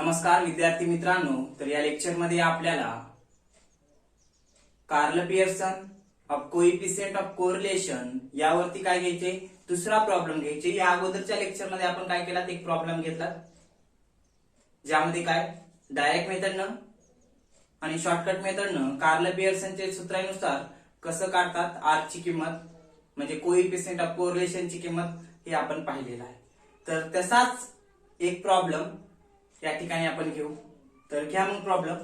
नमस्कार विद्यार्थी मित्रांनो, तर या लेक्चर मध्ये आपल्याला Karl Pearson of coefficient of correlation यावरती काय घ्यायचे, दुसरा प्रॉब्लेम घ्यायचे। या अगोदरच्या लेक्चर मध्ये आपण काय केला, एक प्रॉब्लेम घेतला ज्यामध्ये काय डायरेक्ट मेथडनं आणि शॉर्टकट मेथडनं कार्ल पियर्सनच्या सूत्रानुसार कसं काढतात आर ची किंमत, म्हणजे कोइफिशिएंट ऑफ कोरिलेशनची किंमत, हे आपण पाहिलेलं आहे। तर तसाच एक प्रॉब्लेम या ठिकाणी आपण घेऊ। तर घ्या मग problem.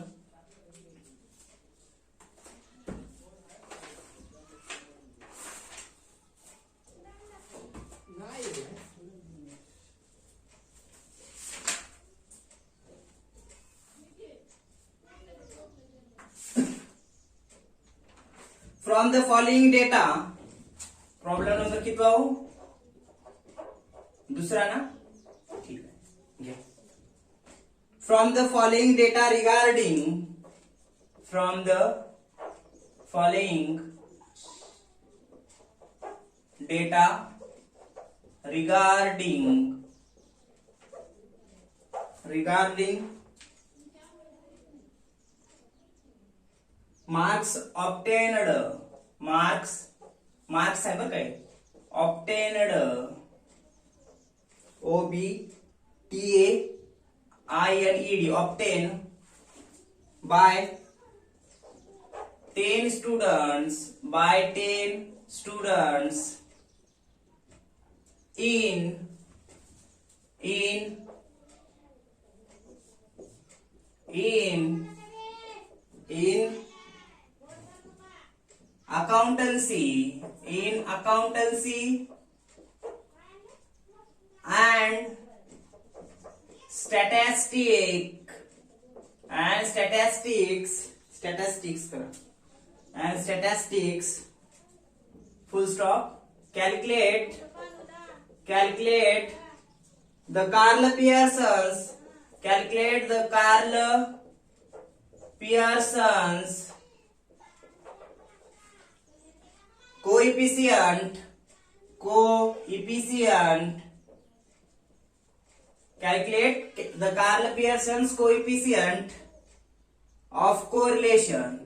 From the following data, problem number किती हो, दुसरा ना, ठीक आहे घ्या। From the following data regarding marks obtained, marks आहे बरं काय, obtained OBTAINED obtained by 10 students in accountancy and statistics full stop, calculate the Carl Pearson's coefficient of correlation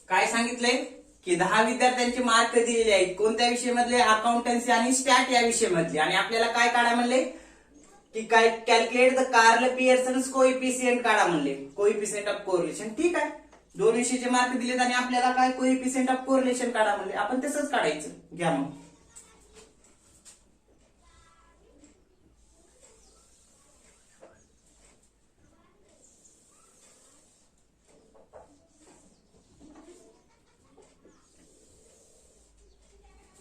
काय सांगितलंय की 10 विद्यार्थ्यांचे मार्क दिलेले आहेत, कोणत्या विषयामधले, अकाउंटन्सी आणि स्टॅट या विषयामधले, आणि आपल्याला काय काढा म्हणले की काय calculate the Karl Pearson's coefficient काढा म्हणले, कोइफिशिएंट ऑफ कोरिलेशन। ठीक आहे, दोन विषयाचे मार्क दिलेत आणि आपल्याला काय कोइफिशिएंट ऑफ कोरिलेशन काढा म्हणले, आपण तसंच काढायचं। घ्या मग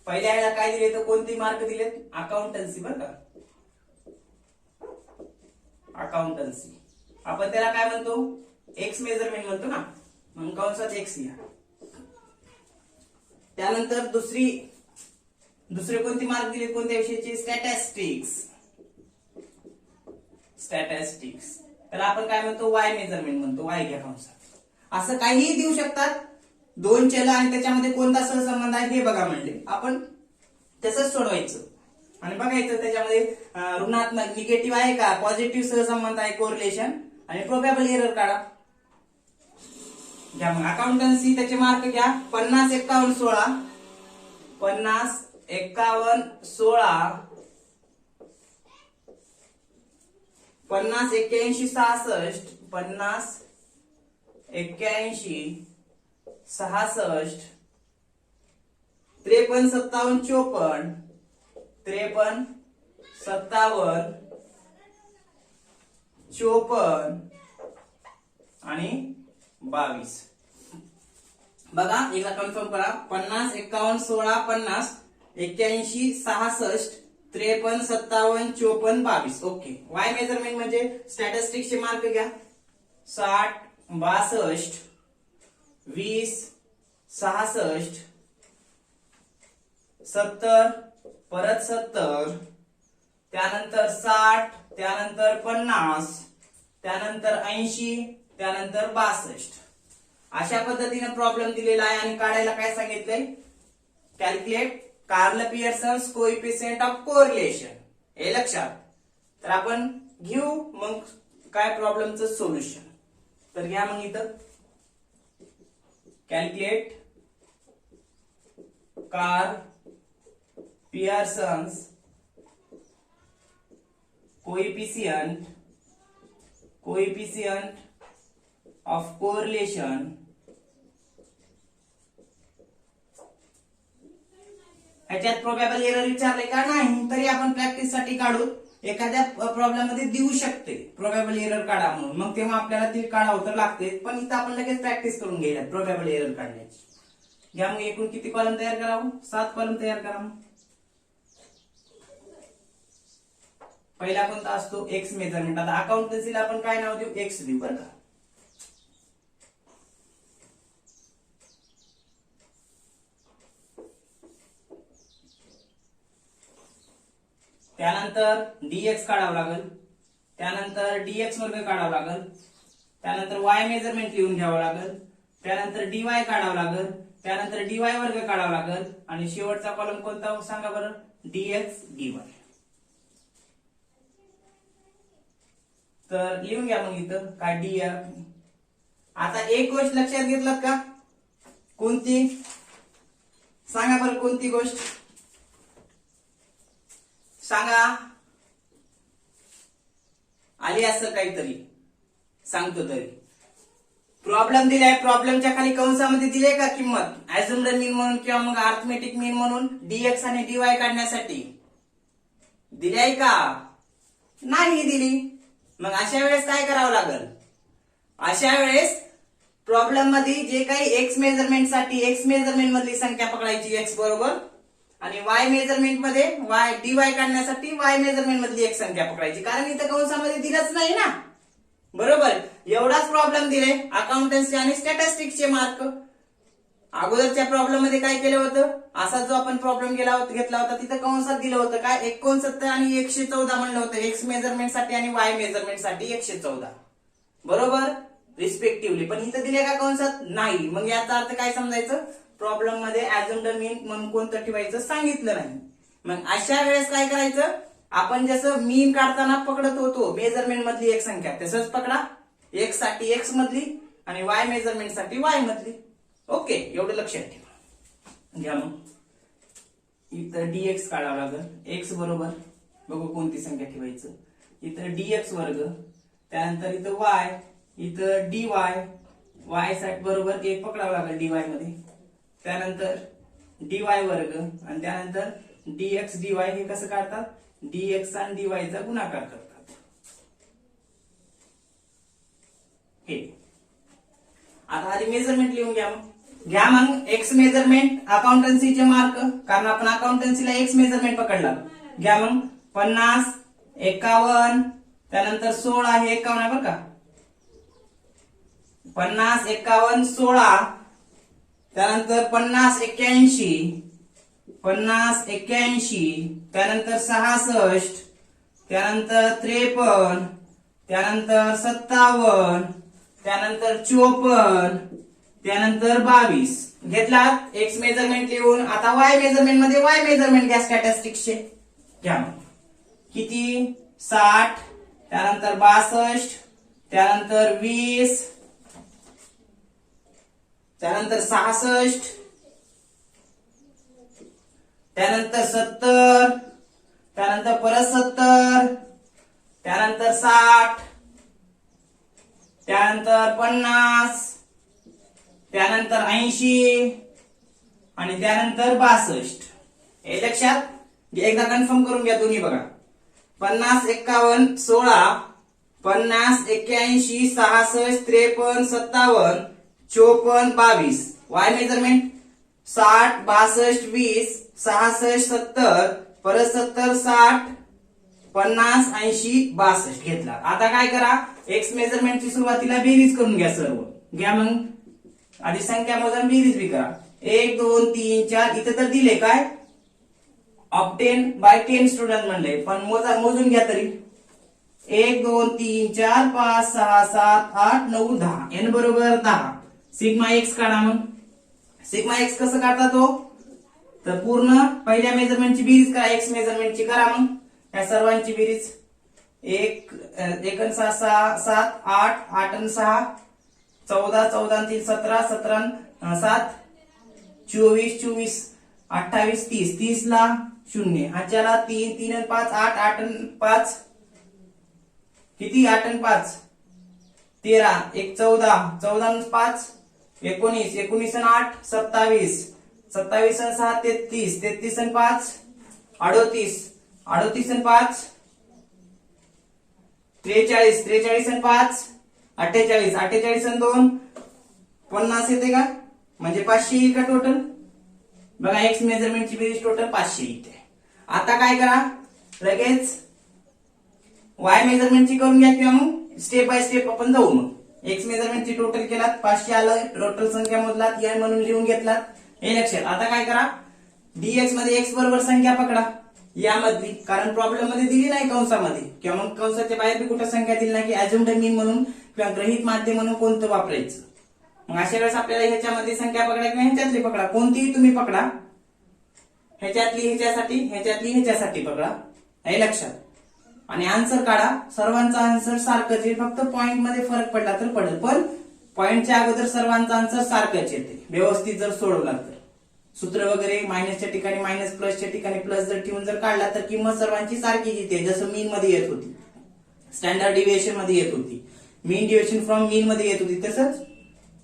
पहिल्या वेळेला काय दिले, तर कोणते मार्क दिलेत, अकाउंटन्सी बरं का, अकाउंटन्सी। आपण त्याला काय म्हणतो, एक्स मेजरमेंट म्हणतो ना, मग कंसात एक्स लिहा। त्यानंतर दुसरे कोणते मार्क दिले, कोणत्या विषयाचे, स्टॅटिस्टिक्स, त्याला आपण काय म्हणतो, वाय मेजरमेंट म्हणतो, वाय घ्या कंसात। असं काहीही देऊ शकतात, दोन चल आणि त्याच्यामध्ये कोणता सहसंबंध आहे हे बघा म्हणले, आपण तसंच सोडवायचं आणि बघायचं त्याच्यामध्ये ऋणात्मक निगेटिव्ह आहे का, पॉझिटिव्ह सहसंबंध आहे, कोरिलेशन, आणि प्रोबॅबल एरर काढा। घ्या मग अकाउंटन्सी, त्याचे मार्क घ्या, 50 51 16, 50 51 16, 50 81 66, 50 81 66, 53 57 54, 53 57 54 आणि 22। बघा एकदा कन्फर्म करा, 50 51 16 50 81 66 53 57 54 22। ओके, वाय मेजरमेंट म्हणजे स्टॅटिस्टिक्सचे मार्क घ्या, 60 62 20 66 70 परत 70, त्यानंतर 60, त्यानंतर 50, त्यानंतर 80, त्यानंतर 62। अशा पद्धतीने प्रॉब्लेम दिलेला आहे आणि काढायला काय सांगितलंय, calculate Karl Pearson's coefficient of correlation, हे लक्षात. तर आपण घेऊ मग काय प्रॉब्लेमचं सोल्युशन. तर घ्या मग इथं calculate Karl Pearson's coefficient of correlation ह्याच्यात प्रोबॅबल एरर विचारले का नाही तरी आपण प्रॅक्टिस साठी काढू. एखाद्या प्रॉब्लेम मध्ये देऊ शकते प्रोबॅबल एरर काढा म्हणून, मग तेव्हा आपल्याला ते काढावं तर लागते. पण इथं आपण लगेच प्रॅक्टिस करून घ्यायला प्रोबॅबल एरर काढण्याची. घ्या मग एकूण किती कॉलम तयार करावं? 7 कॉलम तयार करा. पहिला कोणता असतो? X measurement. आता अकाउंटन्सीला आपण काय नाव देऊ? एक्स देऊ बरं का. त्यानंतर डीएक्स काढावं लागेल, त्यानंतर डीएक्स वर्ग काढावं लागेल, त्यानंतर वाय मेजरमेंट लिहून घ्यावं लागेल, त्यानंतर डीवाय काढावं लागेल, त्यानंतर डीवाय वर्ग काढावं लागेल आणि शेवटचा कॉलम कोणता सांगा बरं? Dx dy. तर लिहून घ्या मग इथं काय डीएक्स. आता एक गोष्ट लक्षात घेतलात का? कोणती सांगा बरं? कोणती गोष्ट सांगा? आली असं काहीतरी सांगतो तरी. प्रॉब्लेम दिलाय, प्रॉब्लेमच्या खाली कंसामध्ये दिले का किंमत ऍझ्युम्ड मीन म्हणून किंवा मग अर्थमेटिक मीन म्हणून डीएक्स आणि डीवाय काढण्यासाठी दिलाय का? नाही दिली. मग अशा वेळेस काय करावं लागेल? अशा वेळेस प्रॉब्लेम मध्ये जे काही एक्स मेजरमेंट साठी एक्स मेजरमेंट मधली संख्या पकडायची एक्स बरोबर, आणि वाय मेजरमेंट मध्ये वाय डीवाय काढण्यासाठी वाय मेजरमेंट मधली एक संख्या पकडायची. कारण इथं कंसामध्ये दिलंच नाही ना बरोबर. एवढाच प्रॉब्लेम दिले अकाउंटन्सी आणि स्टॅटिस्टिक्सचे मार्क. अगोदरच्या प्रॉब्लेम मध्ये काय केलं होतं? असा जो आपण प्रॉब्लेम घेतला होता तिथं कंसात दिलं होतं काय? 69 आणि 114 म्हणलं होतं एक्स मेजरमेंट साठी आणि वाय मेजरमेंट साठी 114 बरोबर रिस्पेक्टिव्हली. पण इथं दिले का कंसात? नाही. मग याचा अर्थ काय समजायचं? प्रॉब्लेम मध्ये ऍझ्युम्ड मीन म्हणून कोणतं ठेवायचं सांगितलं नाही. मग अशा वेळेस काय करायचं? आपण जसं मीन काढताना पकडत होतो मेजरमेंट मधली एक संख्या, तसंच पकडा. एक्स साठी एक्स मधली आणि वाय मेजरमेंट साठी वाय मधली. ओके, एवढं लक्षात ठेवा. घ्या मग इथं डीएक्स काढावं लागेल. एक्स बरोबर बघू कोणती संख्या ठेवायचं. इथं डीएक्स वर्ग, त्यानंतर इथं वाय, इथं डीवाय, वाय साठी बरोबर एक पकडावं लागेल डीवाय मध्ये, त्यानंतर डीवाय वर्ग आणि त्यानंतर डीएक्स डीवाय. हे कसं काढतात? डीएक्स आणि डीवायचा गुणाकार करतात. हे आता आधी मेजरमेंट लिहून घ्या. घ्या मग एक्स मेजरमेंट अकाउंटन्सीचे मार्क, कारण आपण अकाउंटन्सीला एक्स मेजरमेंट पकडला. घ्या मग 50, 51, त्यानंतर 16. हे 51 आहे बरं का. 50, 51, 16, त्यानंतर 50, 81, 50, 81, त्यानंतर 66, त्यानंतर 53, त्यानंतर 57, त्यानंतर 54, त्यानंतर 22. घेतलात एक्स मेजरमेंट लिहून. आता वाय मेजरमेंट मध्ये वाय मेजरमेंट घ्या स्टॅटिस्टिक्सचे. घ्या किती? 60, त्यानंतर 62, त्यानंतर 20, त्यानंतर 66, त्यानंतर 70, त्यानंतर परत 70, त्यानंतर 60, त्यानंतर 50, त्यानंतर 80 आणि त्यानंतर 62. हे लक्षात एकदा कन्फर्म करून घ्या दोन्ही बघा. 50, 51, 16, 50, 81, 66, 53, 57, 54, 22. वाय मेजरमेंट 60, 62, 20, 66, 70, परत 70, 60, 50, 80, 62 घेतला. आता काय करा? एक्स मेजरमेंटची सुरुवातीला बेरीज करून घ्या सर्व. घ्या मग आधी संख्या मोजून बेरीज बी करा. 1, 2, 3, 4. इथे तर दिले काय? ऑब्टेन बाय 10 स्टुडंट म्हणले, पण मोजून घ्या तरी. 1, 2, 3, 4, 5, 6, 7, 8, 9, 10. एन बरोबर 10. सिग्मा एक्स काढा. मग सिग्मा एक्स कसं काढता? तो तर पूर्ण पहिल्या मेजरमेंटची बेरीज करा, एक्स मेजरमेंटची करा. मग या सर्वांची बेरीज 1 1 6 6 7 8 8 आणि 6 14 14 आणि 3 17 17 आणि 7 24 24 28 30 30 ला 0 ह्याच्याला 3 3 आणि 5 8 8 आणि 5 किती 8 आणि 5 13 1 14 14 आणि 5 19 19 आणि 8 27 27 आणि 6 33 33 आणि 5 38 38 आणि 5 43 43 आणि 5 48 48 आणि 2 50 येते का? म्हणजे 500 येईल का टोटल? बघा एक्स मेजरमेंटची बेरीज टोटल 500 येते. आता काय करा, लगेच वाय मेजरमेंटची करून घ्या किंवा मग स्टेप बाय स्टेप आपण जाऊ. मग एक्स मेजरमेंटची टोटल केलात 500 आलं, टोटल संख्या मोजलात या म्हणून लिहून घेतलात हे लक्षात. आता काय करा, डीएक्स मध्ये एक्स बरोबर संख्या पकडा यामधली, कारण प्रॉब्लेम मध्ये दिली नाही कंसामध्ये किंवा मग कंसाच्या बाहेर बी कुठं संख्या दिली नाही की अज्युम्ड मीन म्हणून किंवा गृहीत माध्य म्हणून कोणतं वापरायचं. मग अशा वेळेस आपल्याला ह्याच्यामध्ये संख्या पकडा किंवा ह्याच्यातली पकडा, कोणतीही तुम्ही पकडा, ह्याच्यातली ह्याच्यासाठी ह्याच्यातली ह्याच्यासाठी पकडा हे लक्षात. आणि आन्सर काढा. सर्वांचा आन्सर सारखंच आहे, फक्त पॉइंट मध्ये फरक पडला तर पडेल, पण पॉइंटच्या अगोदर सर्वांचा आन्सर सारखंच येते व्यवस्थित जर सोडवला तर. सूत्र वगैरे मायनसच्या ठिकाणी मायनस, प्लसच्या ठिकाणी प्लस जर ठेवून जर काढला तर किंमत सर्वांची सारखीच येते. जसं मीन मध्ये येत होती, स्टँडर्ड डिव्हिएशन मध्ये येत होती, मीन डिव्हिएशन फ्रॉम मीन मध्ये येत होती, तसंच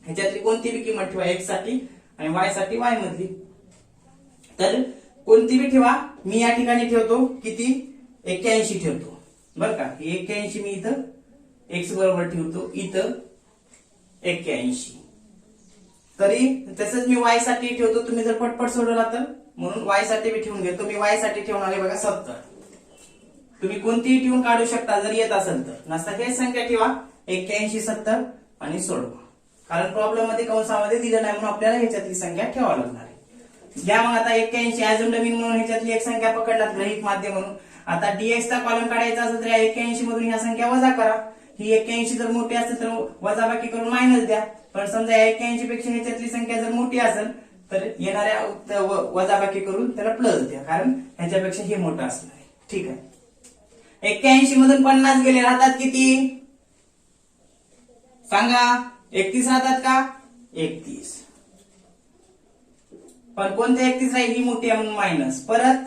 ह्याच्यातली कोणती बी किंमत ठेवा एक्स साठी आणि वाय साठी वाय मधली. तर कोणती बी ठेवा, मी या ठिकाणी ठेवतो किती 81 ठेवतो बर का. 81 मी इथं एक्स बरोबर ठेवतो, इथं 81. तरी तसंच मी वाय साठी ठेवतो, तुम्ही जर पटपट सोडवला तर, म्हणून वाय साठी मी ठेवून घेतो. मी वाय साठी ठेवणार आहे बघा 70. तुम्ही कोणतीही ठेवून काढू शकता जर येत असेल तर, नसता हे संख्या ठेवा 81 70 आणि सोडवा, कारण प्रॉब्लेम मध्ये कंसामध्ये दिलं नाही म्हणून आपल्याला ह्याच्यातली संख्या ठेवावी लागणार आहे. घ्या मग आता 81 अज्युम्ड मीन म्हणून ह्याच्यातली एक संख्या पकडलात गृहीत माध्य म्हणून. आता डीएक्स चा कॉलम काढायचा असेल तर 81 मधून ह्या संख्या वजा करा. ही 81 जर मोठी असेल तर वजाबाकी करून मायनस द्या. पण समजा 81 पेक्षा ह्याच्यातली संख्या जर मोठी असेल तर येणाऱ्या वजाबाकी करून त्याला प्लस द्या, कारण ह्याच्यापेक्षा हे मोठं असणार आहे. ठीक आहे. 81 मधून 50 गेले, राहतात किती सांगा? 31 राहतात का? 31. पण कोणते 31 राहील? ही मोठी आहे म्हणून मायनस. परत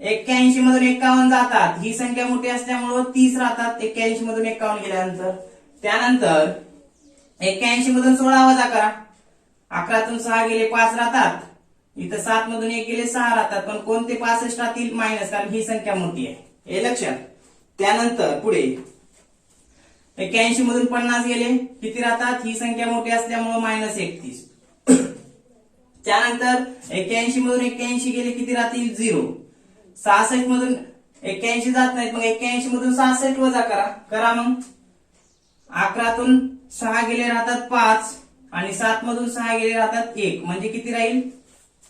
81 मधून 51 जातात, ही संख्या मोठी असल्यामुळे 30 राहतात 81 मधून 51 गेल्यानंतर. त्यानंतर 81 मधून 16 वजा करा, 11तून 6 गेले 5 राहतात, इथं 7 मधून 1 गेले 6 राहतात, पण कोणते 65 राहतील? मायनस, कारण ही संख्या मोठी आहे हे लक्षात. त्यानंतर पुढे 81 मधून 50 गेले, किती राहतात? ही संख्या मोठी असल्यामुळे मायनस 31. त्यानंतर 81 मधून 81 गेले, किती राहतील? 0. 66 मधून 81 जात नाहीत, मग 81 मधून 66 वजा करा मग. 11तून 6 गेले राहतात 5 आणि 7 मधून 6 गेले राहतात 1, म्हणजे किती राहील?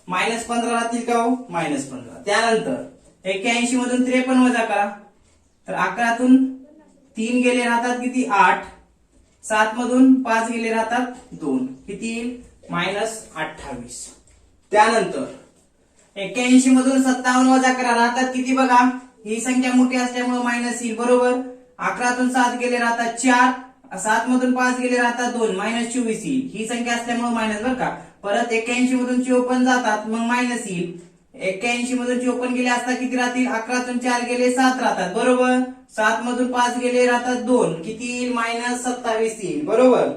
मायनस 15 राहतील का हो? मायनस 15. त्यानंतर 81 मधून 53 वजा करा, तर 11तून 3 गेले राहतात किती? 8. 7 मधून 5 गेले राहतात 2, किती येईल? मायनस 28. त्यानंतर 81 मधून 57 वजा करा, राहतात किती बघा? ही संख्या मोठी असल्यामुळे मायनस येईल बरोबर. 11तून 7 गेले राहतात 4, 7 मधून 5 गेले राहतात 2, मायनस 24 येईल. ही संख्या असल्यामुळे मायनस बरं का. परत 81 मधून 54 जातात, मग मायनस येईल. 81 मधून 54 गेले असता किती राहतील? 11तून 4 गेले 7 राहतात बरोबर. 7 मधून 5 गेले राहतात 2, किती येईल? मायनस 27 येईल बरोबर.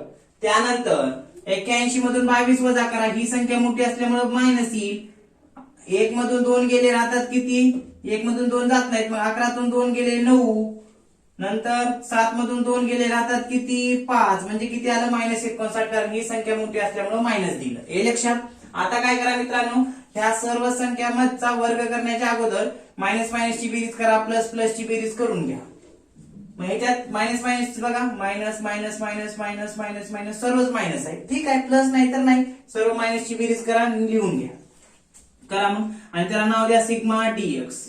त्यानंतर 81 मधून 22 वजा करा, ही संख्या मोठी असल्यामुळे मायनस येईल. 1 मधून 2 गेले राहतात किती? 1 मधून 2 जात नाहीत, मग 11तून 2 गेले 9. नंतर 7 मधून 2 गेले राहतात किती? 5, म्हणजे किती आलं? मायनस 59, कारण ही संख्या मोठी असल्यामुळे मायनस दिलं हे लक्षात. आता काय करा मित्रांनो, ह्या सर्व संख्या मधचा वर्ग करण्याच्या अगोदर मायनस मायनसची बेरीज करा, प्लस प्लसची बेरीज करून घ्या. मग ह्याच्यात मायनस मायनस बघा, minus minus minus minus minus minus सर्वच मायनस आहे. ठीक आहे, प्लस नाही तर नाही, सर्व मायनसची बेरीज करा आणि लिहून घ्या. करा मग, आणि त्याला नाव द्या सिग्मा डीएक्स.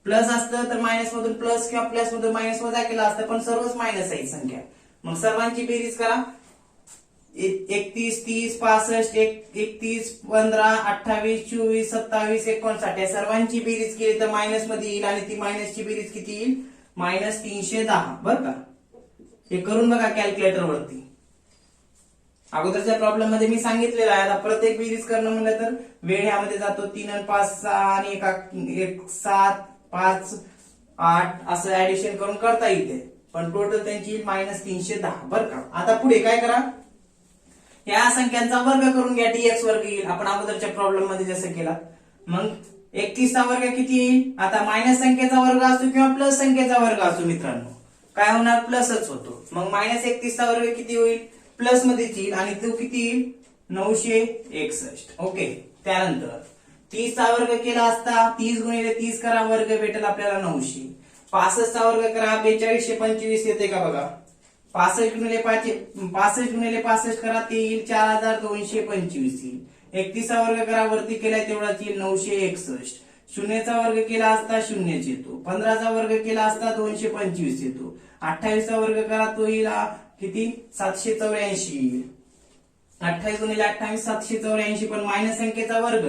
प्लस असतं तर मायनस मधून प्लस किंवा प्लस मधून मायनस वजा केला असतं, पण सर्वच मायनस आहे संख्या. मग सर्वांची बेरीज करा. 31, 30, 65, 31, 15, 28, 24, 27, 59 या सर्वांची बेरीज केली तर मायनस मध्ये येईल आणि ती मायनसची बेरीज किती येईल -310 बरं का. हे करून बघा कॅल्क्युलेटर वरती. अगोदरच्या प्रॉब्लेम मध्ये मी सांगितलेलं आहे. आता प्रत्येक बेरीज करणं म्हणलं तर वेळ ह्यामध्ये जातो 3 आणि 5 6 आणि 1 7 5 8 असं ऍडिशन करून करता येते. पण टोटल त्यांची येईल -310 बरं का. आता पुढे काय करा, या संख्यांचा वर्ग करून घ्या. dx वर्ग येईल आपण अगोदरच्या प्रॉब्लेम मध्ये जसं केला. मग 31 चा वर्ग किती येईल. आता मायनस संख्येचा वर्ग असतो किंवा प्लस संख्येचा वर्ग असतो मित्रांनो, काय होणार प्लसच होतो. मग -31 चा वर्ग किती होईल प्लस मध्येच येईल आणि तो किती येईल 961. ओके. त्यानंतर 30 चा वर्ग केला असता 30 गुणिले 30 करा वर्ग भेटेल आपल्याला 900. 65 चा वर्ग करा 4225 येते का बघा. 65 गुणिले 65 करा ते येईल 4225 येईल. 31 चा वर्ग करा वरती केलाय तेवढाच येईल 961. 0 चा वर्ग केला असता 0 येतो. 15 चा वर्ग केला असता 225 येतो. 28 चा वर्ग करा तो येईल किती 784 येईल. 28 गुणिले 28 784 पण मायनस संख्येचा वर्ग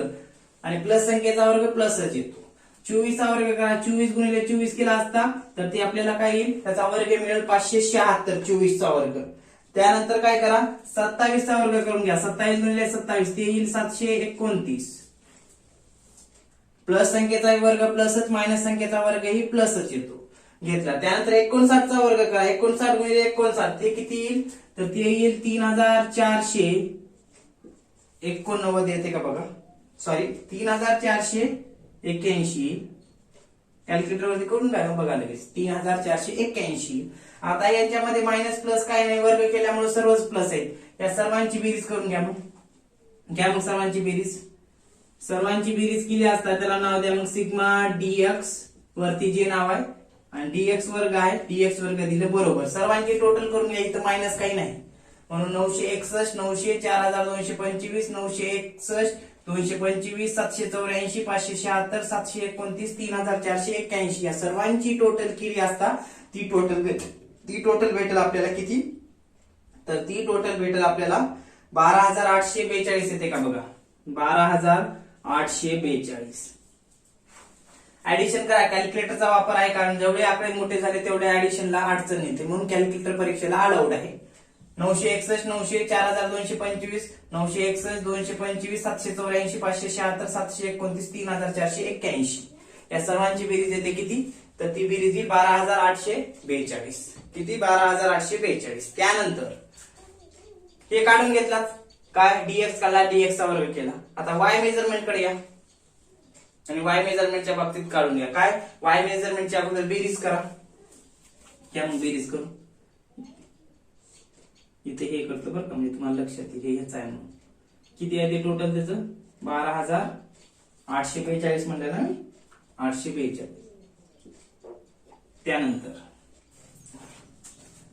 आणि प्लस संख्येचा वर्ग प्लसच येतो. 24 चा वर्ग करा 24 गुणिले 24 केला असता तर ते आपल्याला काय येईल त्याचा वर्ग मिळेल 576 24 चा वर्ग. त्यानंतर काय करा 27 चा वर्ग करून घ्या. 27 गुणिले 27 ते येईल 729. प्लस संख्येचा वर्ग प्लसच मायनस संख्येचा वर्ग ही प्लसच येतो घेतला. त्यानंतर 59 चा वर्ग करा. 59 गुणिले 59 ते किती येईल तर ते येईल 3489 येते का बघा. सॉरी 3481. कॅल्क्युलेटर वरती करून बघा लगेच 3481. आता याच्यामध्ये मायनस प्लस काय नाही वर्ग केल्यामुळे सर्वच प्लस आहेत. या सर्वांची बेरीज करून घ्या. मग सर्वांची बेरीज केली असता त्याला नाव द्या मग सिग्मा dx वरती जे नाव आहे आणि dx वर्ग आहे dx वर्ग दिलं बरोबर. सर्वांची टोटल करून घ्या. इथं मायनस काही नाही म्हणून 961 900 4225 961 225 784 576 729 3481 या सर्वांची टोटल केली असता ती टोटल भेटेल आपल्याला किती तर ती टोटल भेटेल आपल्याला 12842 येते का बघा 12842. ऍडिशन करा. कॅल्क्युलेटरचा वापर आहे कारण जेवढे आकडे मोठे झाले तेवढे ऍडिशनला अडचण येते म्हणून कॅल्क्युलेटर परीक्षेला अलाउड आहे. 961 900 4225 961 225 784 576 729 3481 या सर्वांची बेरीज येते किती तर ती बेरीज येईल 12842. किती 12842. त्यानंतर हे काढून घेतला काय dx काढला dx चा वर्ग केला. आता y मेजरमेंट कडे या आणि y मेजरमेंटच्या बाबतीत काढून घ्या. काय y मेजरमेंटच्या अगोदर बेरीज करा. क्या मग बेरीज करू इथे हे करतो बरं का म्हणजे तुम्हाला लक्षात येईल ह्याच आहे म्हणून. किती आहे ते टोटल त्याचं 12842 म्हणलं ना 842. त्यानंतर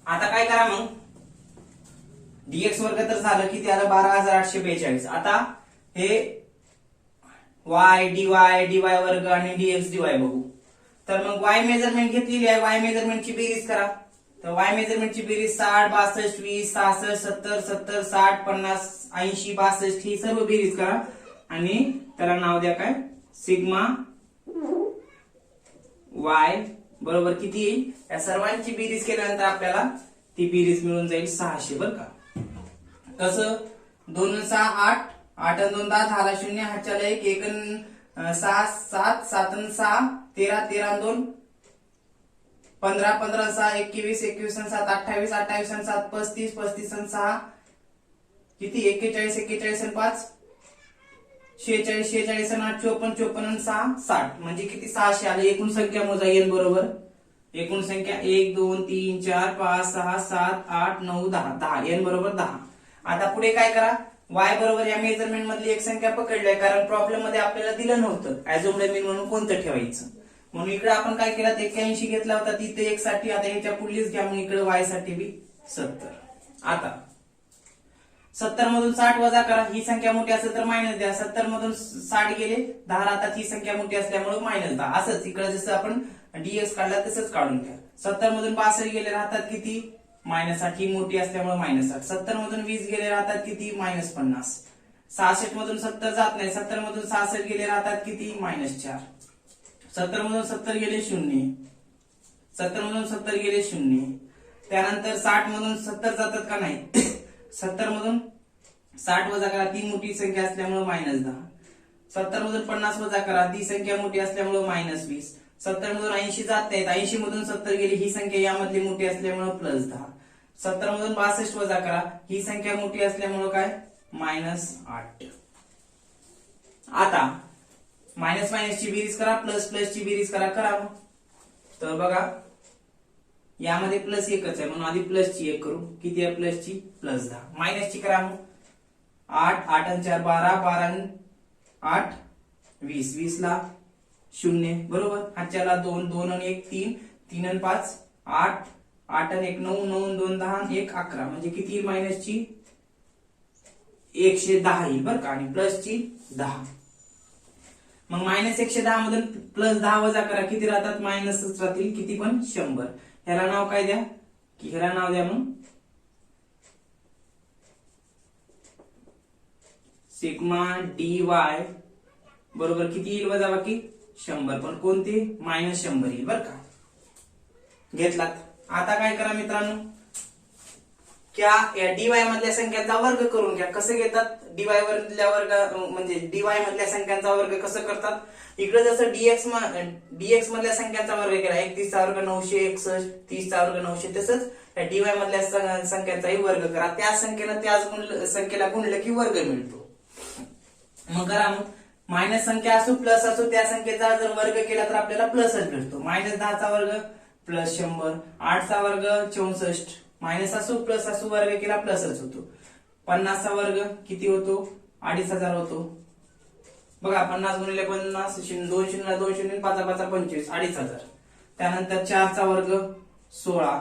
आता काय करा मग dx वर्ग तर झालं किती आलं 12842. आता हे y dy वर्ग आणि dx dy बघू. तर मग y मेजरमेंट घेतलेली आहे. y मेजरमेंटची बेरीज करा. तर y मेजरमेंटची बेरीज 60 62 20 66 70 70 60 50 80 62 ही सर्व बेरीज करा आणि त्याला नाव द्या काय सिग्मा y बरोबर किती येईल या सर्वांची बेरीज केल्यानंतर आपल्याला ती बेरीज मिळून जाईल 600 बरं का. कसं 2 6 8 8 2 10 10 0 8 1 1 6 7 7 6 13 13 2 15 15 6 21 21 7 28 28 7 35 35 6 किती 41 41 5 46 46 8 54 54 6 60 म्हणजे किती 600 आले. एकूण संख्या मोजा n बरोबर. एकूण संख्या 1 2 3 4 5 6 7 8 9 10 10 n बरोबर 10. आता पुढे काय करा y बरोबर या मेजरमेंट मधली एक संख्या पकडली आहे कारण प्रॉब्लेम मध्ये आपल्याला दिलं नव्हतं ऍझोम्ड मीन म्हणून कोणतं ठेवायचं म्हणून इकडे आपण काय केलं 81 घेतला होता तिथे 1 साठी. आता ह्याच्या पुढलीच घ्या मग इकडे y साठी बी 70. आता 70 मधून 60 वजा करा. ही संख्या मोठी असेल तर मायनस द्या. 70 मधून 60 गेले 10 राहतात. ही संख्या मोठी असल्यामुळे मायनस 10. असंच इकडे जसं आपण dx काढला तसंच काढून घ्या. 70 मधून 62 गेले राहतात किती -60 ही मोठी असल्यामुळे -60. 70 मधून 20 गेले राहतात किती -50. 66 मधून 70 जात नाही, 70 मधून 66 गेले राहतात किती -4. 70 मधून 70 गेले 0, 70 मधून 70 गेले 0. त्यानंतर 60 मधून 70 जातात का नाही 70 मधून 60 वजा करा, ती मोठी संख्या असल्यामुळे -10. 70 मधून 50 वजा करा, ती संख्या मोठी असल्यामुळे -20. 70 मधून 80 जात नाहीत, 80 मधून 70 गेली, ही संख्या यामधली मोठी असल्यामुळे +10. 70 मधून 62 वजा करा, ही संख्या मोठी असल्यामुळे काय -8. आता मायनस मायनस ची बेरीज करा, प्लस प्लस ची बेरीज करा मग. तर बघा यामध्ये प्लस एकच आहे म्हणून आधी प्लस ची एक करू. किती आहे प्लस ची +10. मायनस ची करा मग. 8 8 आणि 4 12, 12 आणि 8 20, 20 ला 0 बरोबर. हाच्याला 2 2 आणि 1 3, 3 आणि 5 8, 8 आणि 1 9, 9 आणि 2 10 आणि 1 11. म्हणजे किती येईल मायनस ची 110 येईल बरं का. आणि प्लस ची 10. मग -110 मधून +10 वजा करा, किती राहतात मायनसच राहतील, किती पण 100. ह्याला नाव काय द्या, की ह्याला नाव द्या मग सिग्मा dy बरोबर किती येईल वजा बाकी 100. पण कोणते -100 येईल बरं का. घेतलात. आता काय करा मित्रांनो, क्या या dy मधल्या संख्यांचा वर्ग करून घ्या. कसं घेतात dy मधल्या वर्ग, म्हणजे dy मधल्या संख्यांचा वर्ग कसं करतात. इकडे जसं dx मधल्या संख्यांचा वर्ग केला 31 चा वर्ग 961, 30 चा वर्ग 900, तसंच या dy मधल्या संख्यांचाही वर्ग करा. त्या संख्येनं त्याच संख्येला गुणलं की वर्ग मिळतो. मग करा मग. मायनस संख्या असो प्लस असो, त्या संख्येचा जर वर्ग केला तर आपल्याला प्लसच भेटतो. -10 चा वर्ग +100, 8 चा वर्ग 64, मायनस असो प्लस असो वर्ग केला प्लसच होतो. 50 चा वर्ग किती होतो 2500 होतो. बघा 50 गुणिले 50 2 शून्य 2 शून्य 5 5 25 2500. त्यानंतर 4 चा वर्ग 16,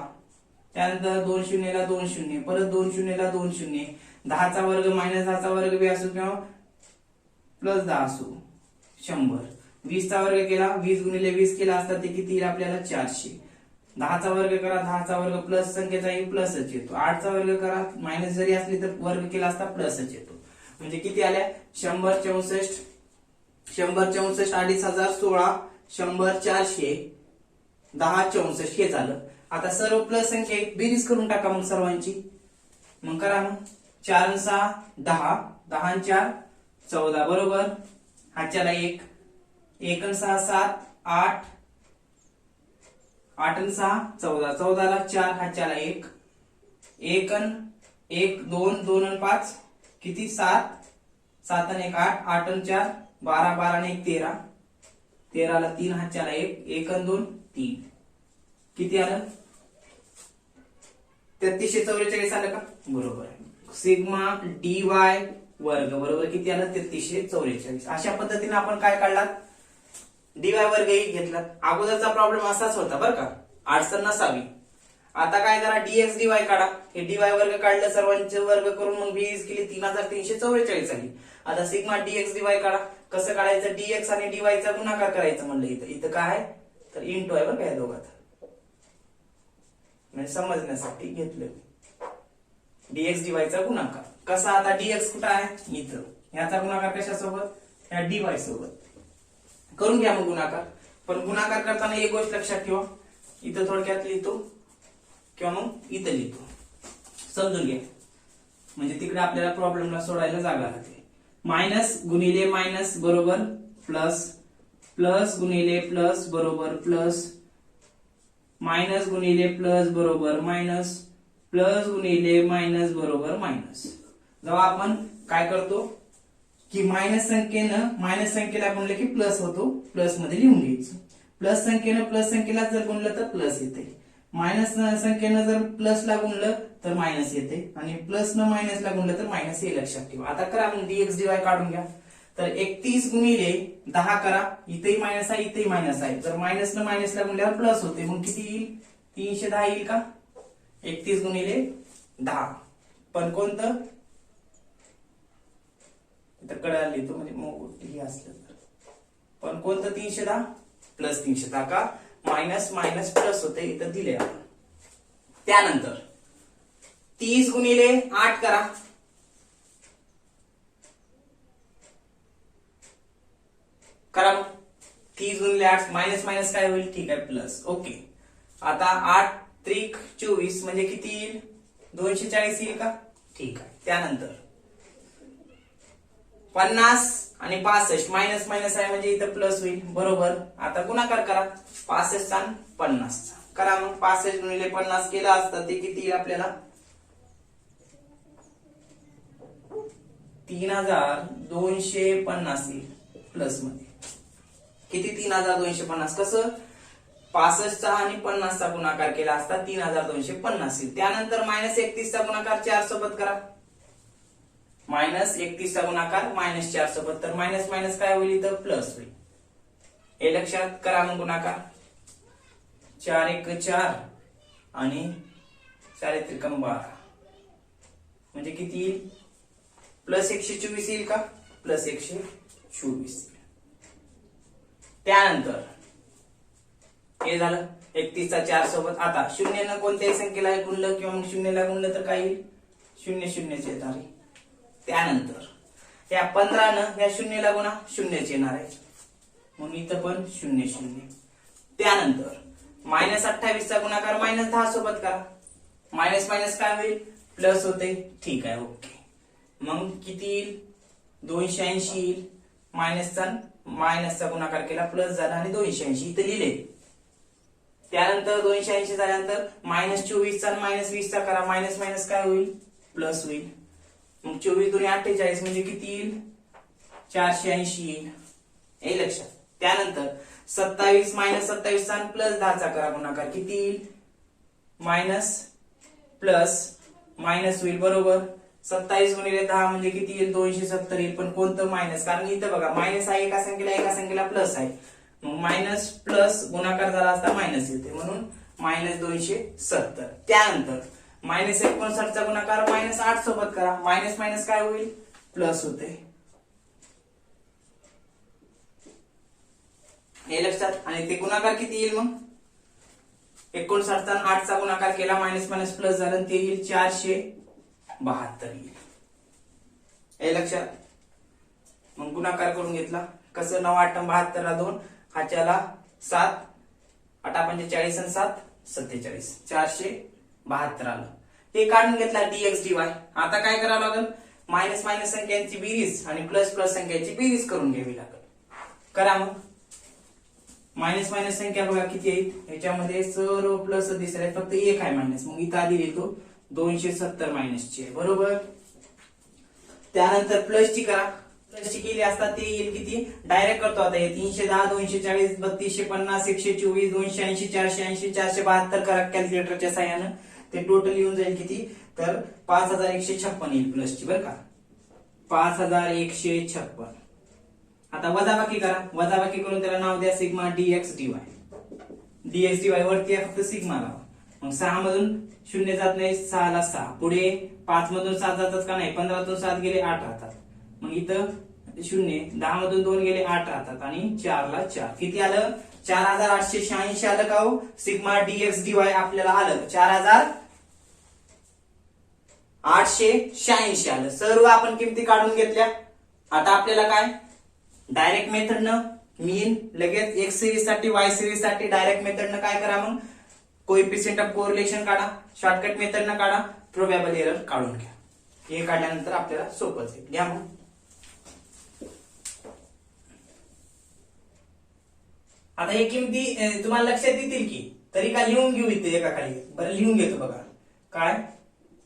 त्यानंतर 2 शून्यला 2 शून्य, परत 2 शून्यला 2 शून्य. 10 चा वर्ग -10 चा वर्ग बी असो किंवा +10 असो 100. 20 चा वर्ग केला, 20 गुणिले 20 केला असता ते किती येईल आपल्याला 400. 10 चा वर्ग करा, 10 चा वर्ग प्लस संख्येचाही प्लसच येतो. 8 चा वर्ग करा, मायनस जरी असली तर वर्ग केला असता प्लसच येतो. म्हणजे किती आल्या 100 64, 100 64 2500 16 100 400 10 64 हे झालं. आता सर्व प्लस संख्या बेरीज करून टाका मग सर्वांची. मग करा मग. 4 आणि 6 10, 10 आणि 4 14 बरोबर. हाच्याला 1, 1 आणि 6 7 8, 8 आणि 6 14, 14 ला 4, हाच्याला 1, 1 आणि 1 2, 2 आणि 5 किती 7, 7 आणि 1 8, 8 आणि 4 12, 12 आणि 1 13, 13 ला 3, हाच्याला 1, 1 आणि 2 3. किती आलं 3344 आलं का. बरोबर आहे. सिग्मा dy वर्ग बरोबर किती आलं 3344. अशा पद्धतीने आपण काय काढलात dy वर्गही घेतला. अगोदरचा प्रॉब्लेम असाच होता बरं का, अडचण नसावी. आता काय करा dx dy काढा. हे dy वर्ग काढलं, सर्वांचे वर्ग करून मग बेरीज केली 3344 आली. आता सिग्मा dx dy काढा. कसं काढायचं, dx आणि dy चा गुणाकार करायचं म्हणलं. इथं काय आहे तर इंटू आहे बरं काय दोघात, म्हणजे समजण्यासाठी घेतलं. dx dy चा गुणाकार कसा. आता dx कुठं आहे इथं, याचा गुणाकार कशासोबत या dy सोबत करून घ्या मग गुणाकार. पण गुणाकार करताना एक गोष्ट लक्षात ठेवा, इथं थोडक्यात लिहितो किंवा मग इथं लिहितो, समजून घ्या. म्हणजे तिकडे आपल्याला प्रॉब्लेमला सोडायला जागा राहते. मायनस गुणिले मायनस बरोबर प्लस, प्लस गुणिले प्लस बरोबर प्लस, मायनस गुणिले प्लस बरोबर मायनस, प्लस गुणिले मायनस बरोबर मायनस. जेव्हा आपण काय करतो की मायनस संख्येला गुणलं की प्लस होतो, प्लस मध्ये लिहून घ्यायचं. प्लस संख्येला जर गुणलं तर प्लस येते. मायनस संख्येनं जर प्लसला गुणलं तर मायनस येते, आणि प्लस न मायनसला गुणलं तर मायनस हे लक्षात ठेवा. आता करा मग dx dy काढून घ्या. तर 31 गुणिले 10 करा, इथेही मायनस आहे इथेही मायनस आहे, तर मायनस न मायनसला गुणल्यावर प्लस होते. मग किती येईल 310 येईल का. 31 गुणिले 10, पण कोणतं इथं कडायला लिहितो म्हणजे मोठी असलं तर, पण कोणतं 310 प्लस 310 का मायनस मायनस प्लस होते इथं दिले आपण. त्यानंतर 30 गुणिले 8 करा, करा मग 30 गुणिले 8 मायनस मायनस काय होईल, ठीक आहे प्लस. ओके, आता 8 त्रिक 24 म्हणजे किती येईल, 240 येईल का, ठीक आहे. त्यानंतर 50 आणि 65 मायनस मायनस आहे म्हणजे इथं प्लस होईल, बरोबर. आता गुणाकार करा 65 चा 50 चा, करा मग 65 गुणिले 50 केला असता ते किती येईल आपल्याला, 3250 येईल प्लस मध्ये. किती 3250, कसं 65 चा आणि 50 चा गुणाकार केला असता 3250 येईल. त्यानंतर मायनस 31 चा गुणाकार 4 सोबत करा, मायनस 31 चा गुणाकार मायनस 4 सोबत, तर मायनस मायनस काय होईल इथं प्लस होईल. हे लक्षात करा मग गुणाकार, 4 1 4 आणि 4 त्रिकम 12 म्हणजे किती येईल, प्लस 124 येईल का, प्लस 124. त्यानंतर हे झालं 31 चा 4 सोबत. आता शून्यानं कोणत्याही संख्येला गुणलं किंवा मग शून्याला गुणलं तर काय येईल, शून्य शून्यच येणार आहे. त्यानंतर या 15 न या शून्यला गुणा, शून्यच येणार आहे, मग इथं पण शून्य शून्य. त्यानंतर मायनस 28 चा गुणाकार मायनस 10 सोबत करा, मायनस मायनस काय होईल, प्लस होते, ठीक आहे. ओके, मग किती येईल, 280 येईल. मायनसचा गुणाकार केला प्लस झाला आणि 280 इथं लिहिले. त्यानंतर 280 झाल्यानंतर मायनस 24 चा मायनस 20 चा करा, मायनस मायनस काय होईल, प्लस होईल. मग 24 दुनी 48 म्हणजे किती येईल, 480 येईल, हे लक्षात. त्यानंतर 27 मायनस 27 चा प्लस 10 चा करा गुणाकार, किती येईल, मायनस प्लस मायनस होईल, बरोबर. 27 गुणिले 10 म्हणजे किती येईल, 270 येईल. पण कोणतं मायनस, कारण इथं बघा मायनस आहे एका संख्येला प्लस आहे, मग मायनस प्लस गुणाकार झाला असता मायनस येते, म्हणून मायनस 270. त्यानंतर मायनस 59 चा गुणाकार मायनस 8 सोबत करा, मायनस मायनस काय होईल, प्लस होते, हे लक्षात. आणि ते गुणाकार किती येईल, मग 59 चा 8 चा गुणाकार केला, मायनस मायनस प्लस झालं, ते येईल 472 येईल, हे लक्षात. मग गुणाकार करून घेतला, कसं 9 8 72 ला 2, हाच्याला 7 8 45 आणि 7 47, 472 आलं. हे काढून घेतला dx dy. आता काय करावं लागेल, मायनस मायनस संख्यांची बेरीज आणि प्लस प्लस संख्यांची बेरीज करून घ्यावी लागेल. करा मग. मायनस मायनस संख्या बघा किती आहेत, याच्यामध्ये सर्व प्लस दिसत आहेत, फक्त एक आहे मायनस, मग इथं आधी लिहितो 270 मायनसची आहे, बरोबर. त्यानंतर प्लसची करा, प्लसची केली असता ते येईल किती, डायरेक्ट करतो आता. हे 310 240 3250 124 280 480 472 करा कॅल्क्युलेटरच्या साहाय्यानं, ते टोटल येऊन जाईल किती, तर 5156 येईल प्लसची, बरं का, 5156. आता वजाबाकी करा, वजाबाकी करून त्याला नाव द्या sigma dx dy. dx dy वरती फक्त सिग्मा लावा. मग 6 मधून 0 जात नाही, 6 ला 6, पुढे 5 मधून 7 जातात का नाही, 15 तून 7 गेले 8 राहतात, मग इथं 0, 10 मधून 2 गेले 8 राहतात आणि 4 ला 4 किती आलं, 4886 आलं का हो. सिग्मा dx dy आपल्याला आलं 4886 आलं. सर्व आपण किमती काढून घेतल्या. आता आपल्याला काय, डायरेक्ट मेथडनं मीन लगेच एक्स सिरीज साठी वाय सिरीज साठी डायरेक्ट मेथडनं काय करा, मग कोएफिशिएंट ऑफ कोरिलेशन काढा, शॉर्टकट मेथडनं काढा, प्रोबॅबल एरर काढून घ्या. हे काढल्यानंतर आपल्याला सोपंच आहे. घ्या मग. आता हे किमती तुम्हाला लक्षात येतील की, तरी का लिहून घेऊ इथे एका खाली. बरं लिहून घेतो बघा. काय,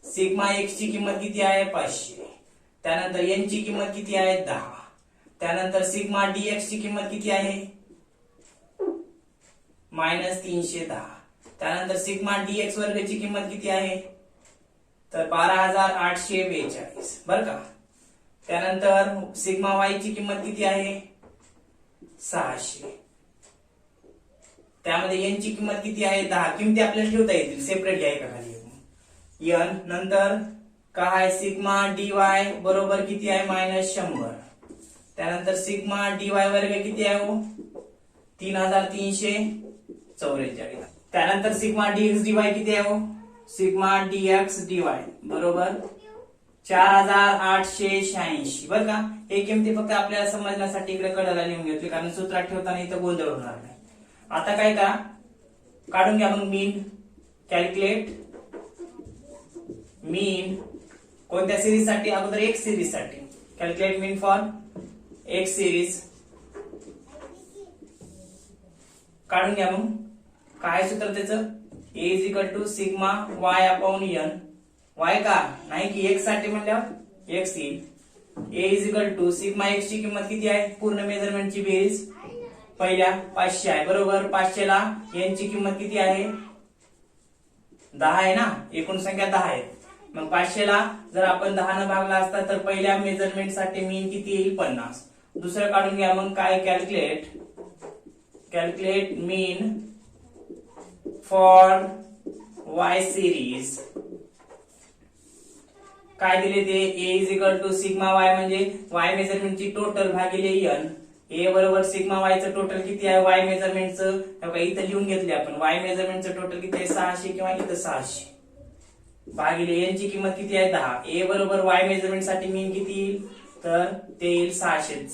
सिग्मा एक्स ची किंमत किती आहे 500, त्यानंतर एन ची किंमत किती आहे 10, त्यानंतर सिग्मा डीएक्स ची किंमत किती आहे -310, त्यानंतर सिग्मा डीएक्स वर्गची किंमत किती आहे तर 12842, बर का. त्यानंतर सिग्मा वाय ची किंमत किती आहे 600, त्यामध्ये एन ची किंमत किती आहे 10. किमती आपल्याला ठेवता येतील, सेपरेट घ्या एका खाली एन. नंतर काय, सिग्मा डी वाय बरोबर किती आहे -100, त्यानंतर सिग्मा डी वाय वर्ग किती आहे 3344, त्यानंतर सिग्मा डीएक्स डी वाय किती आहे सिग्मा dx dy बरोबर 4886 बरं का. हे किमती फक्त आपल्याला समजण्यासाठी इकडे कडेला लिहून घेतली, कारण सूत्रात ठेवताना इथं गोंधळ होणार नाही. आता काय करा, काढून घ्या मग मीन. कॅल्क्युलेट मीन कोणत्या सिरीज साठी? अगोदर एक्स सिरीज साठी. Calculate mean for x series. काढून घ्या मग. काय सूत्र त्याचं? a is equal to sigma y upon n. y का नाही की x साठी म्हणल्यावर x येईल. a is equal to sigma x ची किंमत किती आहे? पूर्ण मेजरमेंटची बेरीज पहिल्या 500 आहे बरोबर. 500 ला n ची किंमत किती आहे? 10 आहे ना, एकूण संख्या 10 आहे. मग 500 ला जर आपण 10 न भागला असता तर पहिल्या मेजरमेंट साठी मीन किती येईल? 50. दुसरं काढून घ्या मग. काय? Calculate mean for y series. काय दिले ते? a is equal to sigma y म्हणजे y मेजरमेंटची टोटल भागिले n. a बरोबर सिग्मा y चं टोटल किती आहे? y मेजरमेंटचं इथं लिहून घेतले आपण. y मेजरमेंटचं टोटल किती आहे? 600 किंवा इथं 600 भागिले n ची किंमत किती आहे? 10. a बरोबर y मेजरमेंट साठी मीन किती येईल? तर ते येईल 600.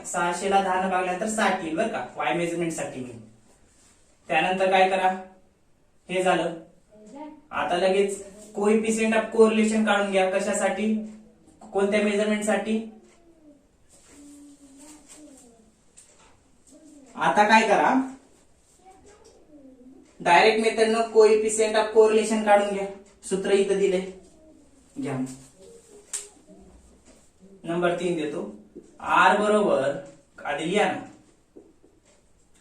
600 ला 10 न भागला तर 60 येईल बरं का y मेजरमेंट साठी मीन. त्यानंतर काय करा, हे झालं. आता लगेच कोएफिशिएंट ऑफ कोरिलेशन काढून घ्या. कशासाठी? कोणत्या मेजरमेंट साठी? आता काय करा, डायरेक्ट मेथडनं कोएफिशिएंट ऑफ कोरिलेशन काढून घ्या. सूत्र इथं दिले, घ्या. नंबर 3 देतो. r बरोबर आधी लिहा ना.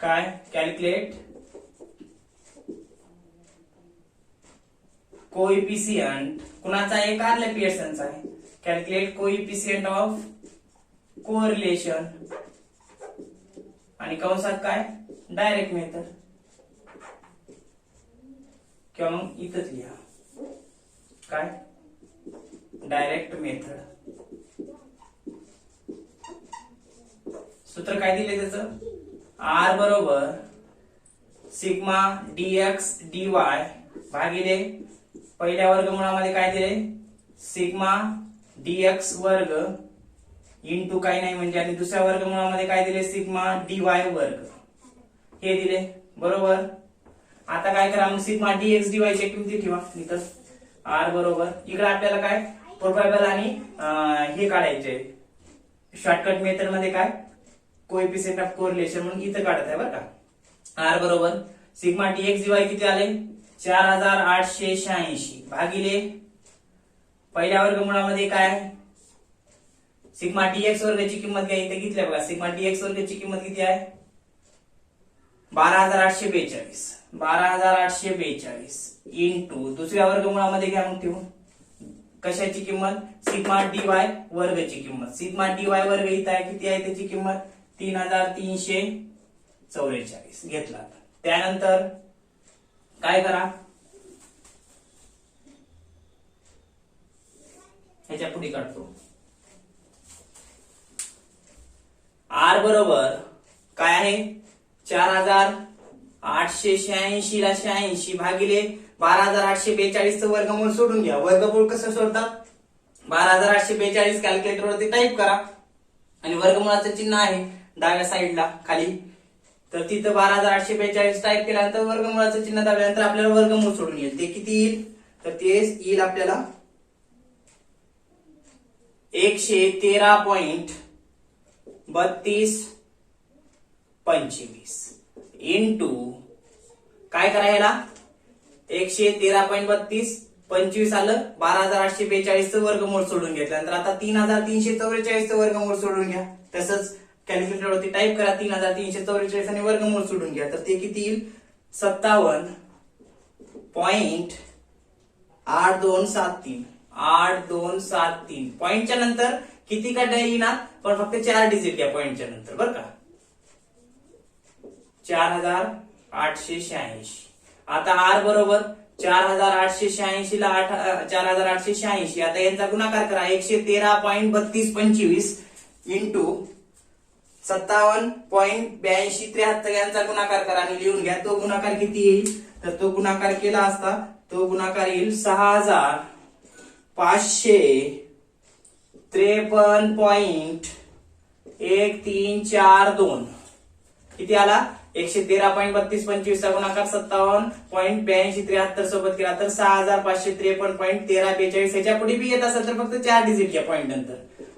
काय? कॅल्क्युलेट कोएफिशिएंट कुणाचा आहे? कार्ले पियर्सनचा आहे. कॅल्क्युलेट कोएफिशिएंट ऑफ कोरिलेशन आणि कंसात काय? डायरेक्ट मेथड किंवा मग इथंच लिहा. काय? Direct method. सूत्र काय दिले त्याचं? r बरोबर सिग्मा dx dy भागिले पहिल्या वर्गमुळामध्ये काय दिले? सिग्मा dx वर्ग इंटू काही नाही म्हणजे, आणि दुसऱ्या वर्गमुळामध्ये काय दिले? सिग्मा dy वर्ग हे दिले बरोबर. आता काय करा मग, सिग्मा dx dy ची किमती ठेवा इथं. r बरोबर इकडे आपल्याला काय प्रोबॅबल आणि हे काढायचे शॉर्टकट मेथड मध्ये. काय? कोएफिशिएंट ऑफ कोरिलेशन म्हणून इथं काढत आहे बरं का. r बरोबर सिग्मा dx dy किती आले? 4886 भागिले पहिल्या वर्गमुळामध्ये काय? सिग्मा dx वर्गाची किंमत काय इथे घेतली बघा. सिग्मा dx वर्गाची किंमत किती आहे? 12842. 12842 इंटू दुसऱ्या वर्गमुळामध्ये घ्या मग ठेवून. कशाची किंमत? सिग्मा dy वर्गाची किंमत. सिग्मा dy वर्ग इथं आहे, किती आहे त्याची किंमत? 3344 घेतला. त्यानंतर काय करा, ह्याच्या पुढे काढतो. r बरोबर काय आहे? 4886 ला 86 भागिले 12842 चं वर्गमूळ सोडून घ्या. वर्गमूळ कसं सोडतात? 12842 कॅल्क्युलेटर वरती टाईप करा आणि वर्गमुळाचं चिन्ह आहे डाव्या साईडला खाली. तर तिथं 12842 टाईप केल्यानंतर वर्गमुळाचं चिन्ह दाबल्यानंतर आपल्याला वर्गमूळ सोडून येईल. ते किती येईल? तर ते येईल आपल्याला 113.3225 इंटू काय करायला? 113.3225 आलं. 12842 चं वर्गमूळ सोडून घेतल्यानंतर आता 3344 चं वर्गमूळ सोडून घ्या. तसंच कॅल्क्युलेटर वरती टाईप करा 3344 आणि वर्गमूळ सोडून घ्या. तर ते किती येईल? 57.8273. 8273 पॉइंटच्या नंतर किती काढता येईना, पण फक्त 4 डिजिट घ्या पॉइंटच्या नंतर बरं का. 4886. आता r बरोबर 4886 ला 4886. आता यांचा गुणाकार करा. 113.3225 इंटू 57.8273 यांचा गुणाकार करा आणि लिहून घ्या. तो गुणाकार किती येईल? तर तो गुणाकार केला असता, तो गुणाकार येईल 6553.1342. किती आला? 113.3225 चा गुणाकार 57.8273 सोबत केला तर 6553.1342. ह्याच्या पुढे बी येत असेल तर फक्त 4 डिजिट घ्या पॉईंट नंतर.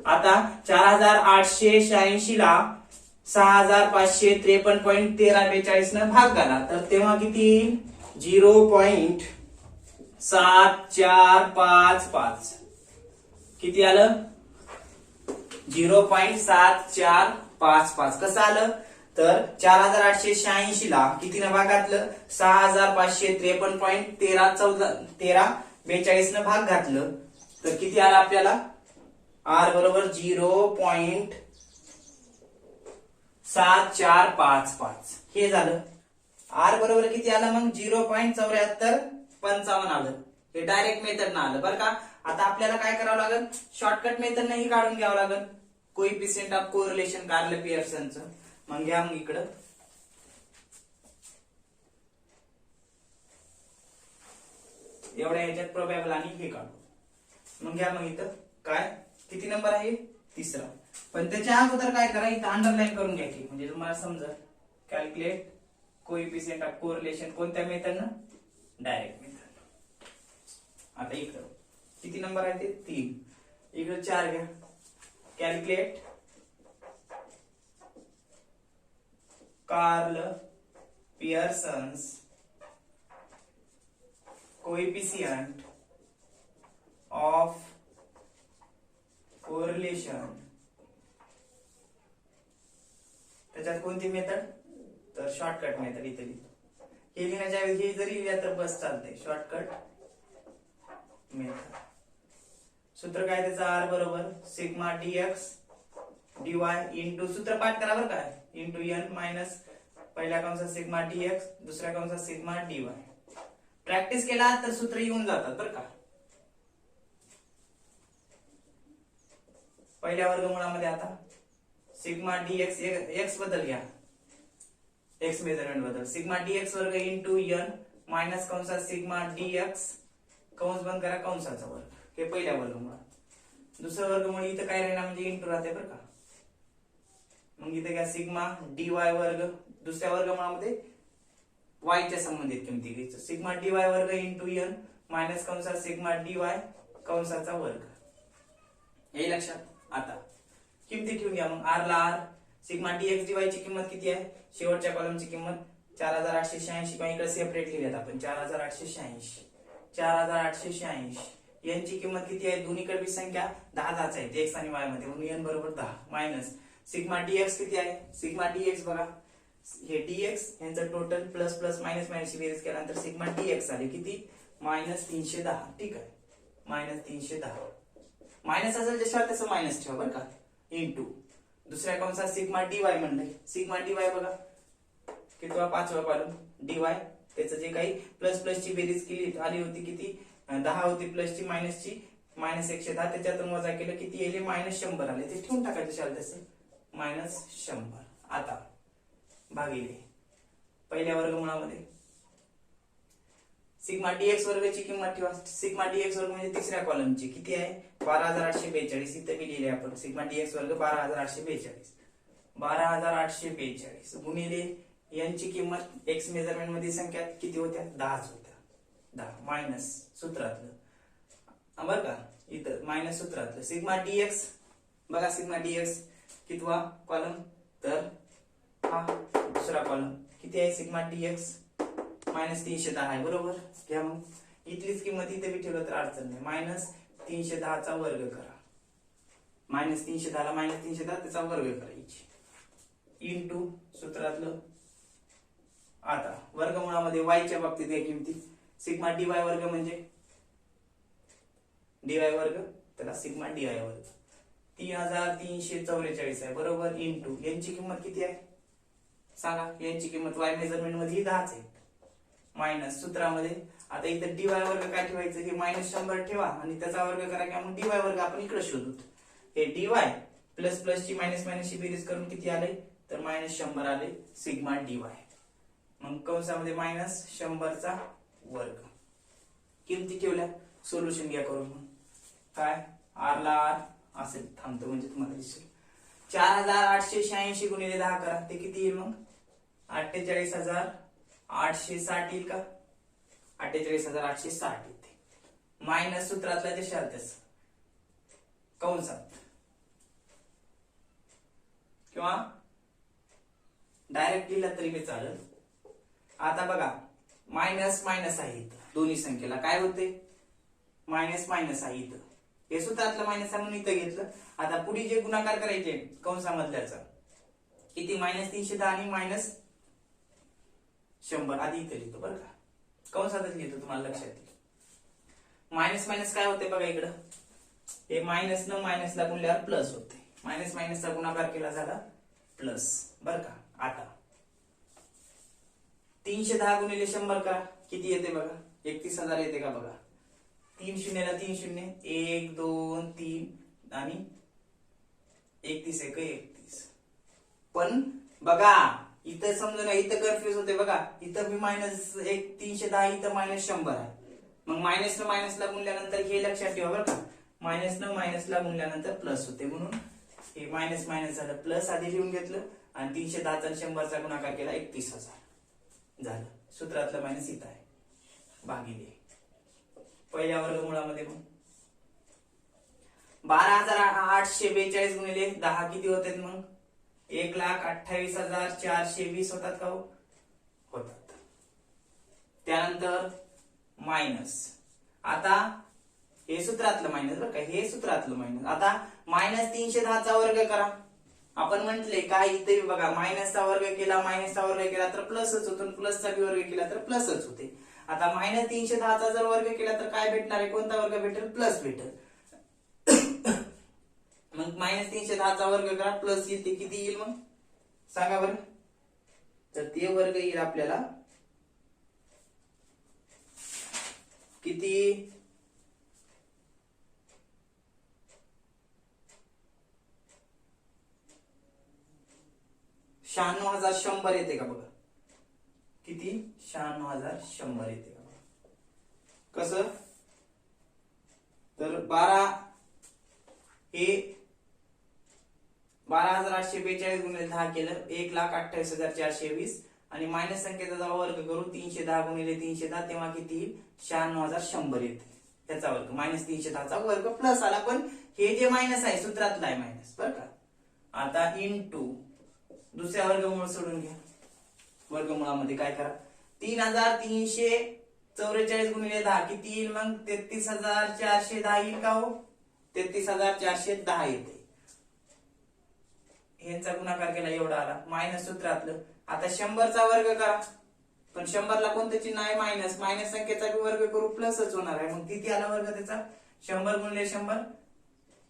आता 4886 ला 6553.1342 न भाग घाला तर तेव्हा किती? 0.7455. किती आलं? 0.7455. कसं आलं? तर 4886 ला किती न भाग घातलं? 6553.1342 न भाग घातलं तर किती आला आपल्याला? आर बरोबर 0.7455. हे झालं. आर बरोबर किती आलं मग? 0.7455 आलं. हे डायरेक्ट मेथड ना आलं बरं का. आता आपल्याला काय करावं लागेल? शॉर्टकट मेथड नाही काढून घ्यावं लागेल. कोइफिशिएंट ऑफ कोरिलेशन कार्ल पियर्सनचं. मग घ्या मग इकडं एवढ्या ह्याच्यात प्रोबॅबल आणि हे काढू. मग घ्या मग इथं काय किती नंबर आहे? तिसरा. पण त्याच्या अगोदर काय करा? इथं अंडरलाईन करून घ्या की म्हणजे तुम्हाला समजा. कॅल्क्युलेट कोइफिशिएंट ऑफ कोरिलेशन कोणत्या मेथडनं? Direct method. आता इकडं किती नंबर आहे ते? 3. इकडे 4 घ्या. Calculate Karl Pearson's coefficient of correlation. त्याच्यात कोणती मेथड? तर शॉर्टकट मेथड. इथे हे लिहिण्याच्या ऐवजी हे जरी लिहिलं तर बस चालते. Shortcut method. सूत्र काय त्याचं? आर बरोबर सिग्मा डीएक्स डीवाय इंटू, सूत्र पाठ करा बरं काय, इंटू एन मायनस पहिल्या कंसात सिग्मा डीएक्स दुसऱ्या कंसात सिग्मा डीवाय. प्रॅक्टिस केला तर सूत्र येऊन जातात बरं का. पहिल्या वर्गमूळामध्ये आता सिग्मा डीएक्स एक्स बदल घ्या, एक्स मेजरमेंट बदल. सिग्मा डीएक्स वर्ग इंटू एन मायनस कंसात सिग्मा डीएक्स कंस बंद करा कंसाचा वर्ग. हे पहिल्या वर्गमूळात. दुसऱ्या वर्गमूळ इथं काय राहणार म्हणजे इंटू राहते बरं का. मग इथे घ्या सिग्मा डीवाय वर्ग. दुसऱ्या वर्गमूळामध्ये y च्या संबंधित किमती घ्यायचं. सिग्मा डीवाय वर्ग इंटू एन मायनस कंसात सिग्मा डीवाय कंसाचा वर्ग. हे लक्षात. आता किमती ठेवून घ्या. मग आर ला आर, सिग्मा डीएक्स डीवाय ची किंमत किती आहे? शेवटच्या कॉलमची किंमत 4886. पण इकडे सेपरेट लिहिलेत आपण 4886. 4886 यांची किंमत किती आहे? दोन्हीकडे बी संख्या 10 10 आहे एक्स आणि वाय मध्ये, म्हणून एन बरोबर 10 मायनस सिग्मा डीएक्स किती आहे? सिग्मा डीएक्स बघा, हे डीएक्स यांचं total plus plus minus minus ची बेरीज केल्यानंतर सिग्मा डीएक्स आले किती? मायनस 310. ठीक आहे, मायनस 310. मायनस असेल जशावर तसं मायनस ठेवा बरं का. इंटू दुसऱ्या कंसात सिग्मा डीवाय म्हणलंय. सिग्मा डीवाय बघा कितवा? 5वा कॉलम. डीवाय त्याचं जे काही प्लस प्लस ची बेरीज केली आली होती किती? 10 होती प्लस ची मायनस ची, मायनस 110. त्याच्यातून वजा केलं किती येईल? मायनस 100 आले. ते ठेवून टाकायचं शाल तसं मायनस 100. आता भागिले पहिल्या वर्गमूळामध्ये सिग्मा डीएक्स वर्गाची किंमत ठेवा. सिग्मा डीएक्स वर्ग म्हणजे तिसऱ्या कॉलमची किती आहे? 12842. इथे बी लिहिले आपण सिग्मा डीएक्स वर्ग 12842. 12842 गुणिले यांची किंमत एक्स मेजरमेंट मध्ये संख्या किती होत्या? 10 होत्या. 10 मायनस सूत्रातलं बरं का. इथं मायनस सूत्रातलं सिग्मा डीएक्स बघा. सिग्मा डीएक्स कितवा कॉलम? तर हा दुसरा कॉलम. किती आहे? सिग्मा डीएक्स मायनस 310 आहे बरोबर. घ्या मग इथलीच किंमत इथे बी ठेवलं तर अडचण नाही. मायनस 310 चा वर्ग करा. मायनस 310 ला मायनस 310 त्याचा वर्ग करायची इंटू सूत्रातलं. आता वर्गमूळामध्ये y च्या बाबतीत या किमती सिग्मा डीवाय वर्ग म्हणजे डीवाय वर्ग त्याला सिग्मा डीवाय वर्ग 3344 आहे बरोबर. इंटू यांची किंमत किती आहे सांगा? यांची किंमत y मेजरमेंट मध्ये 10 आहे मायनस सूत्रामध्ये. आता इथे डीवाय वर्ग काय ठेवायचं? हे मायनस 100 ठेवा आणि त्याचा वर्ग करा की मग डीवाय वर्ग आपण इकडे शोधू. हे डीवाय प्लस प्लस ची मायनस मायनस ची बेरीज करून किती आले? तर मायनस 100 आले सिग्मा डीवाय. मग कंसामध्ये मायनस 100चा वर्ग. किमती ठेवल्या, सोल्युशन घ्या करून. मग काय आर ला आर असेल, थांबतो म्हणजे तुम्हाला दिसेल. 4886 गुणिले 10 करा, ते किती येईल मग? 48860 येईल का? 48860 येते. मायनस सूत्रातला ते शर्तच कंसात किंवा डायरेक्ट लिहिला तरी मी चालेल. आता बघा मायनस मायनस आहे इथं, दोन्ही संख्येला काय होते? मायनस मायनस आहे इथं, हे सूत्रातलं मायनस आहे म्हणून इथं घेतलं. आता पुढे जे गुणाकार करायचे कंसामधल्याचा किती? मायनस 310 आणि मायनस 100 आधी इथं लिहितो बरं का, कंसातच लिहितो, तुम्हाला लक्षात येईल. मायनस मायनस काय होते बघा इकडं, हे मायनस न मायनसला गुणल्यावर प्लस होते. मायनस मायनसचा गुणाकार केला झाला प्लस बरं का. आता 310 गुणिले 100 करा, किती येते बघा? 31000 येते का बघा. 3 शून्यला 3 शून्य, 1 2 3 आणि 31 1 31. पण बघा इथं समजा ना, इथं कन्फ्युज होते बघा, इथं मी मायनस 310, इथं मायनस 100 आहे. मग मायनस न मायनसला गुणल्यानंतर हे लक्षात ठेवा बरं का, मायनस न मायनसला गुणल्यानंतर प्लस होते, म्हणून हे मायनस मायनस झालं, प्लस आधी लिहून घेतलं आणि 310 आणि 100चा गुणाकार केला 31000 झालं. सूत्रातलं मायनस इथं आहे, भागिले पहिल्या वर्गमुळामध्ये. मग 12842 गुणिले 10 किती होते? मग 1,28,420 होतात का? होतात. त्यानंतर मायनस, आता हे सूत्रातलं मायनस बरं का, हे सूत्रातलं मायनस. आता मायनस 310चा वर्ग करा. आपण म्हटले काय इथे बघा, मायनसचा वर्ग केला, मायनसचा वर्ग केला तर प्लसच होतो, प्लसचा वर्ग केला तर प्लसच होते. आता मायनस 310चा जर वर्ग केला तर काय भेटणार आहे? कोणता वर्ग भेटेल? प्लस भेटेल. मग मायनस 310चा वर्ग करा, प्लस येते, किती येईल मग सांगा बरं? तर ते वर्ग येईल आपल्याला किती? 96100 येते का बघा. किती? 96100 येते का बघा. कसं? तर 12842 गुणिले 10 केलं 1,28,420 आणि मायनस संख्येचा जेव्हा वर्ग करू 310 गुणिले 310 तेव्हा किती येईल? 96100 येते. त्याचा वर्ग मायनस 310चा वर्ग प्लस आला, पण हे जे मायनस आहे सूत्रातला आहे मायनस बरं का. आता इंटू दुसऱ्या वर्गमूळ सोडून घ्या. वर्गमुळामध्ये काय करा? 3344 गुणिले 10 किती येईल मग? 33410 येईल का हो? 33410 येते. ह्यांचा गुणाकार केला एवढा आला, मायनस सूत्रातलं. आता 100चा वर्ग करा, पण 100ला कोणतं चिन्ह आहे? मायनस. मायनस संख्येचा वर्ग करू प्लसच होणार आहे, मग किती आला वर्ग त्याचा? 100 गुणिले 100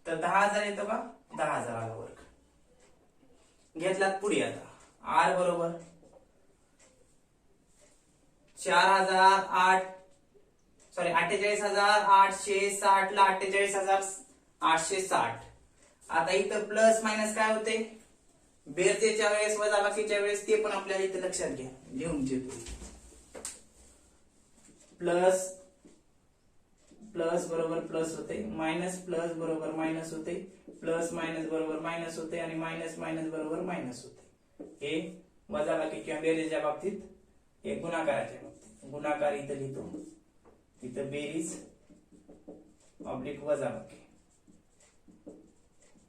तर 10,000 येतो का? 10,000 आला वर्ग. घेतलात पुढे. आता आर बरोबर 48,860 ला 48,860. आता इथं प्लस मायनस काय होते? बेरजेच्या वेळेस वजाबाकीच्या वेळेस ते पण आपल्याला इथे लक्षात घ्या, लिहून घेतो. प्लस प्लस बरोबर प्लस होते, मायनस प्लस बरोबर मायनस होते, प्लस मायनस बरोबर मायनस होते आणि मायनस मायनस बरोबर मायनस होते. हे वजाबाकी किंवा बेरीजच्या बाबतीत, हे गुणाकाराच्या बाबतीत. गुणाकार इथं लिहितो, इथं बेरीज ऑब्लिक वजाबाकी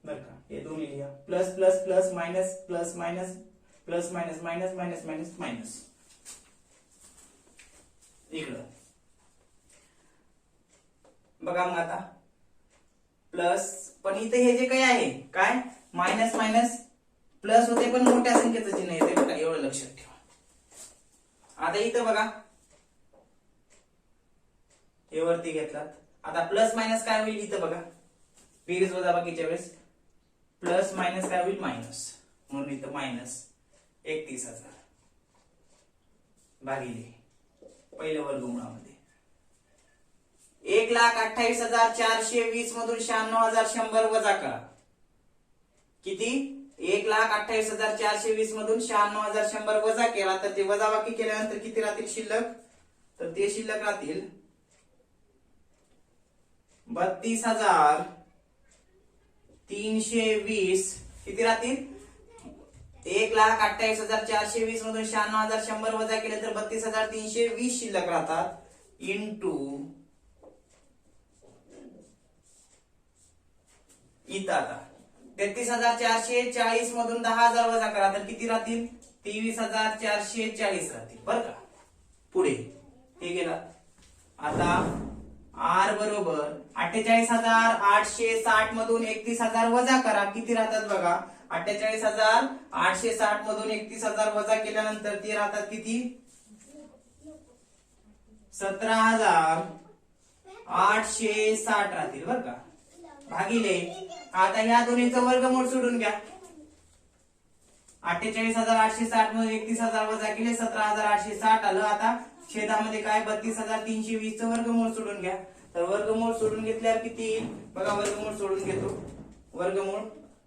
बरं का. हे दोन्ही लिहा. Plus plus plus minus plus minus plus minus minus minus minus minus. इकडं बघा मग आता प्लस, पण इथे हे जे काही आहे काय मायनस मायनस प्लस होते, पण मोठ्या संख्येचं चिन्ह येते बघा, एवढं लक्षात ठेवा. आता इथं बघा हे वरती घेतलात. आता प्लस मायनस काय होईल? इथं बघा बेरीज वजाबाकीच्या वेळेस प्लस मायनस काय होईल? मायनस, म्हणून इथं मायनस 31,000 भागिले पहिल्या वर्गमुळामध्ये 1,28,420 मधून 96,100 वजा करा. किती? 1,28,420 मधून 96,100 वजा केला तर ते वजाबाकी केल्यानंतर किती राहतील शिल्लक? तर ते शिल्लक राहतील 32,320. किती राहतील? 1,28,420 मधून 96,100 वजा केले तर 32,320 शिल्लक राहतात. इंटू इथं आता 33,440 मधून 10,000 वजा करा तर किती राहतील? 23,440 राहतील बरं का. पुढे हे गेलं. आता आर बरोबर 48,860 मधून 31,000 वजा करा. किती राहतात बघा? 48,860 मधून 31,000 वजा केल्यानंतर ते राहतात किती? 17,860 राहतील बरं का. भागिले आता ह्या दोन्हीचं वर्गमूळ सोडून घ्या. 48,860 मधून 31,000 वजा केले 17,860 आलं. आता छेदामध्ये काय? 32,320 चं वर्गमूळ सोडून घ्या. तर वर्गमूळ सोडून घेतल्यावर किती येईल बघा? वर्गमूळ सोडून घेतो. वर्गमूळ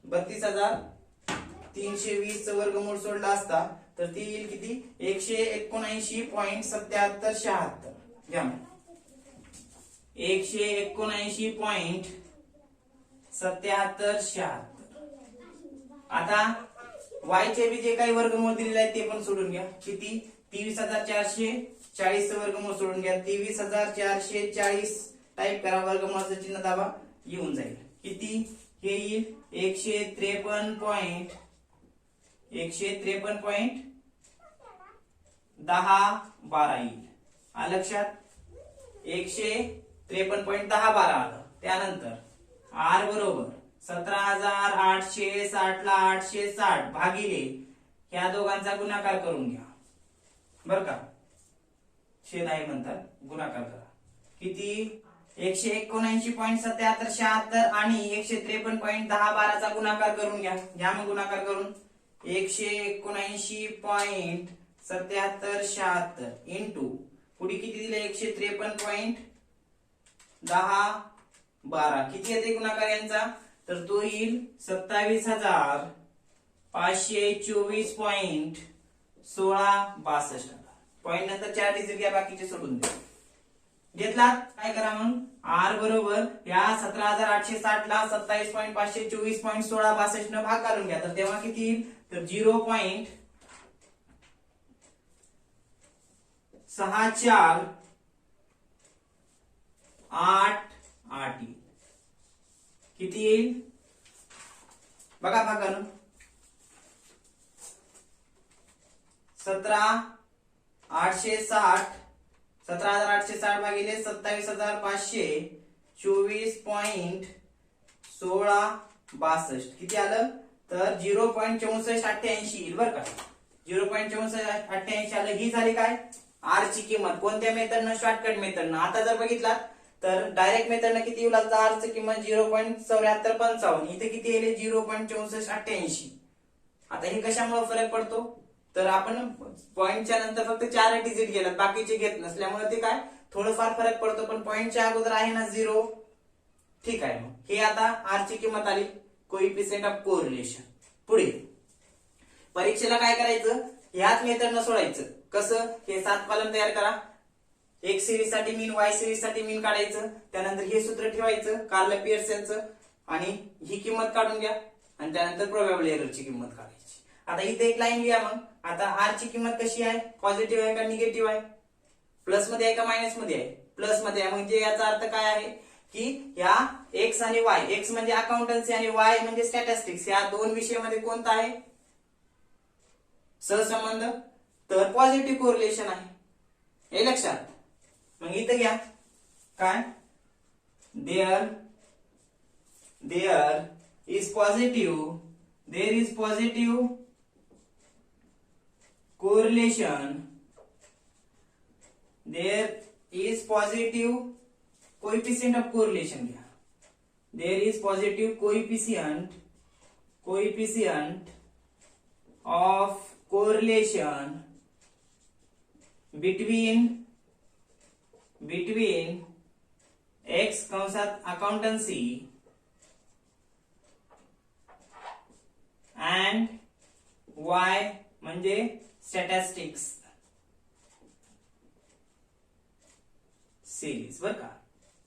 32,320 चं वर्गमूळ सोडला असता तर ती येईल किती? 179.7776 घ्या. 179.7776. आता y चे बी जे काही वर्गमूळ दिलेले आहेत ते पण सोडून घ्या. किती? 23,440 चं वर्गमूळ सोडून घ्या. 23,440 टाइप करा. वर्गमूळाचं चिन्ह दाबा. येऊन जाईल किती? हे येईल 153.1012 येईल. आलं लक्षात? 153.1012 आलं. त्यानंतर आर बरोबर 17,860 ला 860 भागिले ह्या दोघांचा गुणाकार करून घ्या बर का. छेद आहे म्हणतात, गुणाकार करा. किती? 179.7776 आणि 153.1012 चा गुणाकार करून घ्या. घ्या मग गुणाकार करून. 179.7776 इंटू पुढे किती दिले? 153.1012. किती येते गुणाकार यांचा? तर तो येईल 27,524.1662. पॉइंट नंतर 4 डिजिट घ्या, बाकीचे सोडून द्या. घेतला? काय करा मग? आर बरोबर या 17,860 ला 27,524.1662 न भाग करून घ्या. तर तेव्हा किती येईल? तर 0.6488. किती येईल बघा भागानं? 17,860 भागिले 27,524.1662 किती आलं? तर 0.6488 येईल बर का. 0.6488 आलं. ही झाली काय? आर ची किंमत. कोणत्या मेथडनं? शॉर्टकट मेथडनं. आता जर बघितला तर डायरेक्ट मेथडनं किती येऊ लागतं? आर ची किंमत 0.7455. इथे किती येईल? 0.6488. आता हे कशामुळे फरक पडतो? तर आपण पॉइंटच्या नंतर फक्त 4 डिजिट गेलात, बाकीचे घेत नसल्यामुळे ते काय थोडंफार फरक पडतो. पण पॉइंटच्या अगोदर आहे ना 0. ठीक आहे. मग हे आता आर ची किंमत आली. Coefficient of correlation. पुढे परीक्षेला काय करायचं? ह्याच मेथडनं सोडायचं. कसं? हे 7 कॉलम तयार करा. एक्स सिरीज साठी मीन, वाय सिरीज साठी मीन काढायचं. त्यानंतर हे सूत्र ठेवायचं कार्ल पियर्सनचं आणि ही किंमत काढून घ्या आणि त्यानंतर प्रोबॅबल एररची किंमत काढायची. आता इथे एक लाईन लिहा. मग आता आर ची किंमत कशी आहे? पॉझिटिव्ह आहे का निगेटिव्ह आहे? प्लस मध्ये आहे का मायनस मध्ये आहे? प्लस मध्ये आहे. म्हणजे याचा अर्थ काय आहे की या एक्स आणि वाय, एक्स म्हणजे अकाउंटन्सी आणि वाय म्हणजे स्टॅटिस्टिक्स, या दोन विषयामध्ये कोणता आहे सहसंबंध? तर पॉझिटिव्ह कोरिलेशन आहे. हे लक्षात. मग इथं घ्या काय? There is positive correlation, there is positive coefficient of correlation घ्या. There is positive coefficient of correlation between x कंसात accountancy अँड वाय म्हणजे स्टॅटिस्टिक्स सिरीज बर का.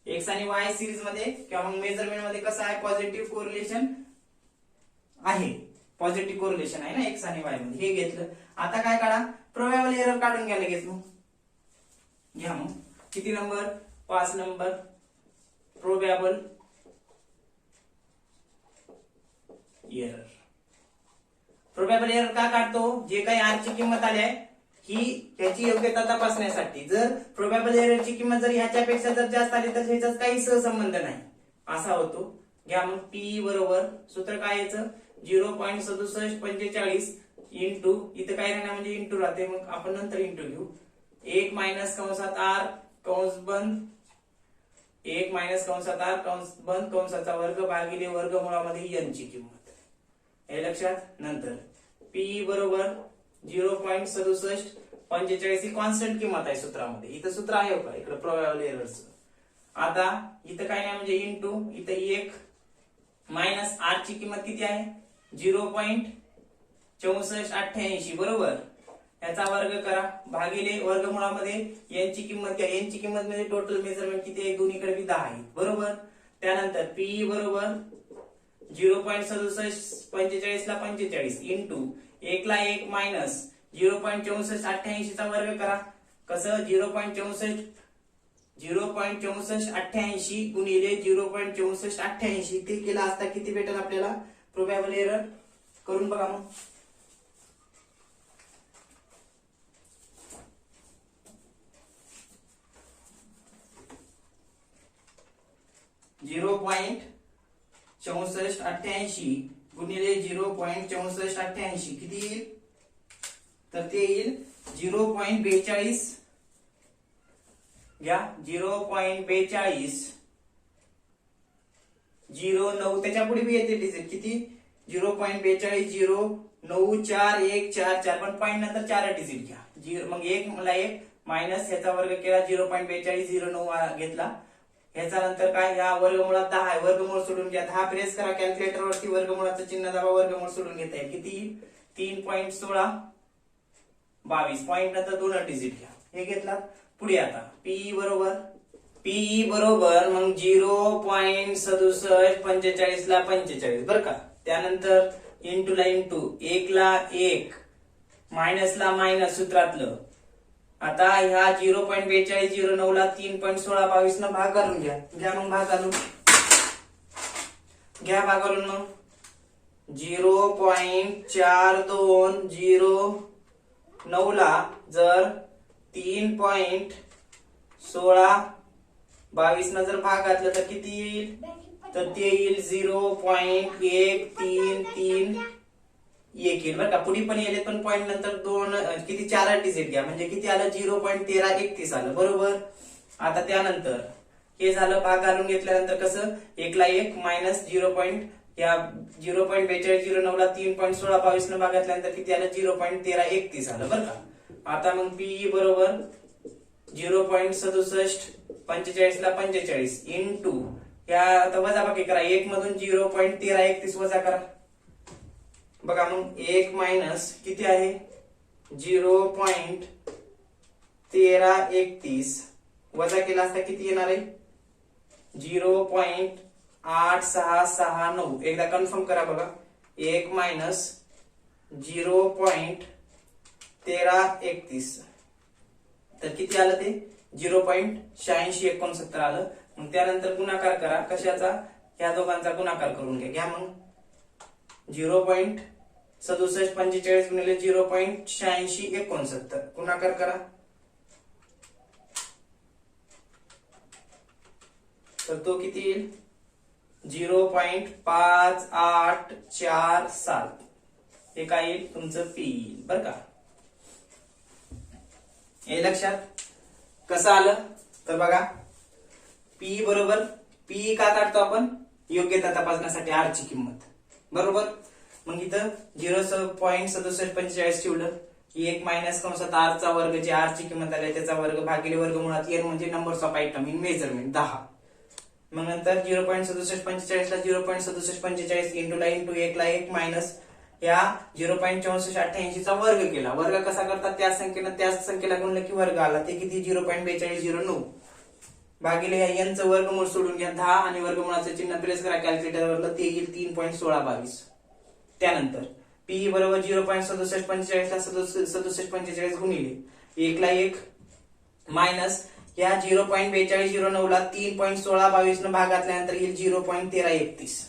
एक्स आणि वाय सिरीज मध्ये किंवा मग मेजरमेंट मध्ये कसं आहे पॉझिटिव्ह कोरिलेशन आहे, पॉझिटिव्ह कोरिलेशन आहे ना एक्स आणि वाय मध्ये, हे घेतलं. आता काय काढा, प्रोबॅबल एरर काढून घ्या लगेच. मग घ्या मग किती नंबर, 5 नंबर. प्रोबॅबल एरर. प्रोबॅबल एरर का काढतो, जे काही आर ची किंमत आली आहे ही त्याची योग्यता तपासण्यासाठी. जर प्रोबॅबल एररची किंमत जर ह्याच्यापेक्षा जर जास्त आली तर ह्याच्यात काही सहसंबंध नाही असा होतो. घ्या मग पी बरोबर सूत्र काय याचं 0.6745 इंटू, इथं काय राहणार म्हणजे इंटू राहते, मग आपण नंतर इंटू घेऊ. 1 मायनस कंसात आर कंस बंद 1 मायनस कंसात आर कंस बंद कंसाचा वर्ग भागिले वर्गमुळामध्ये एन ची किंमत. हे लक्षात. नंतर पी बरोबर 0.6745 ही कॉन्स्टंट किंमत आहे सूत्रामध्ये. इथं सूत्र आहे का इकडे प्रोबॅबल एररचं. आता इथं काय नाही म्हणजे इंटू, इथं 1 मायनस आर ची किंमत किती आहे 0.6488 बरोबर. याचा वर्ग करा भागिले वर्गमुळामध्ये एन ची किंमत घ्या. एन ची किंमत म्हणजे टोटल मेजरमेंट किती आहे, दोन्हीकडे 10 आहे बरोबर. त्यानंतर पी बरोबर 0.6745 ला 45 इंटू 1 ला 1 मायनस 0.6488 चा वर्ग करा. कसं 0.6488 गुणिले 0.6488 ते केला असता किती भेटेल आपल्याला प्रोबॅबल एरर. करून बघा मग. .6488 गुणिले 0.6488 किती येईल, तर ते येईल 0.42 घ्या 0.42 09 त्याच्या पुढे बी येते डिजिट किती 0.42094144 पण पॉईंट नंतर 4 डिजिट घ्या. मग 1 मला 1 मायनस ह्याचा वर्ग केला 0.4209 घेतला. ह्याचा नंतर काय या वर्गमुळात 10 आहे, वर्गमूळ सोडून घ्या. 10 प्रेस करा कॅल्क्युलेटर वरती, वर्गमुळाचं चिन्ह दाबा, वर्गमूळ सोडून घेता येईल किती 3.1622 पॉईंट नंतर 2 डिजिट घ्या. हे घेतला. पुढे आता पीई बरोबर मग 0.6745 ला 45 बर का. त्यानंतर इंटू ला इंटू 1 ला 1 मायनस ला मायनस सूत्रातलं. आता ह्या 0.4209 ला 3.1622 न भाग घालून घ्या. घ्या मग भाग घालून मग 0.4209 ला जर 3.1622 न जर भाग घातला तर किती येईल, तर ते येईल 0.133 येईल बरं का. पुढे पण येईल पण पॉईंट नंतर 2 किती 4 डिजिट घ्या म्हणजे किती आलं 0.1331 आलं बरोबर. आता त्यानंतर हे झालं भाग घालून घेतल्यानंतर कसं 1 ला 1 मायनस 0.4209 ला 3.1622 न भाग घातल्यानंतर किती आलं 0.1331 आलं बरं का. आता मग पीई बरोबर 0.6745 ला 45 इंटू या आता वजाबाकी करा 1 मधून 0.1331 वजा करा. बघा मग 1 मायनस किती आहे 0.1331 वजा केला असता किती येणार आहे 0.8669. एकदा कन्फर्म करा बघा 1 मायनस 0.1331 तर किती आलं ते 0.8669 आलं. मग त्यानंतर गुणाकार करा कशाचा, ह्या दोघांचा गुणाकार करून घ्या. घ्या मग 0.6745 गुणिले 0.8669 गुणाकार करा तर तो किती येईल 0.5847 हे काय येईल तुमचं पी येईल बर का. हे लक्षात कसं आलं तर बघा पी बरोबर पी का काढतो आपण योग्यता तपासण्यासाठी आर ची किंमत बरोबर. मग इथं 0.6745 ठेवलं 1 मायनस कंसात आर चा वर्ग जे आर ची किंमत आली त्याचा वर्ग भागिले वर्गमुळात एन म्हणजे numbers of item in measurement 10. मग नंतर 0.6745 ला 0.6745 इंटू ला इंटू 1 ला 1 मायनस या 0.6488 चा वर्ग केला. वर्ग कसा करतात, त्याच संख्येला गुणलं की वर्ग आला. ते किती 0.4209 भागिले या n चं वर्गमूळ सोडून घ्या 10 आणि वर्गमूळाचं चिन्ह प्रेस करा कॅल्क्युलेटरवरलं, ते येईल 3.1622. त्यानंतर p बरोबर 0.6745 ला 6745 गुणिले 1 ला 1 मायनस या 0.4209 ला 3.1622 न भाग घातल्यानंतर येईल 0.1331.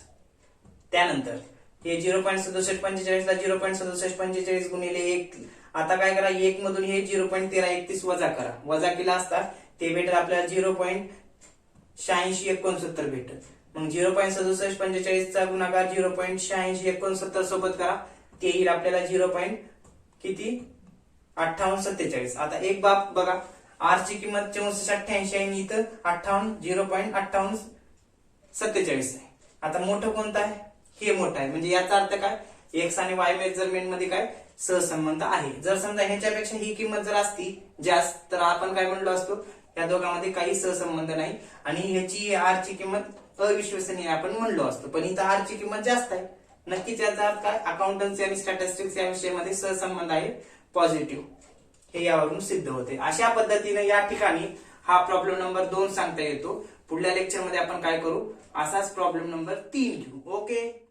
त्यानंतर हे 0.6745 ला 0.6745 गुणिले 1. आता काय करा, 1 मधून हे 0.1331 वजा करा. वजा केला असता ते भेटेल आपल्याला 0.8669 भेटेल. मग 0.6745 चा गुणाकार 0.8669 सोबत करा, ते येईल आपल्याला 0.5847. आता एक बाब बघा, आर ची किंमत 6488 आहे, इथं 0.5847 आहे. आता मोठं कोणतं आहे, हे मोठं आहे. म्हणजे याचा अर्थ काय, एक्स आणि वाय मेजरमेंट मध्ये काय सहसंबंध आहे. जर समजा ह्याच्यापेक्षा ही किंमत जर असती जास्त, तर आपण काय म्हणलो असतो, या दोघांमध्ये काही सहसंबंध नाही आणि ह्याची आर ची किंमत अविश्वसनीय आपण म्हणलो असतो. पण इथं आर ची किंमत जास्त आहे. नक्कीच याचा अर्थ काय, अकाउंटन्सी आणि स्टॅटिस्टिक्स या विषयामध्ये सहसंबंध आहे पॉझिटिव्ह, हे यावरून सिद्ध होते. अशा पद्धतीने या ठिकाणी हा प्रॉब्लेम नंबर 2 सांगता येतो. पुढल्या लेक्चर मध्ये आपण काय करू, असाच प्रॉब्लेम नंबर 3 घेऊ. ओके.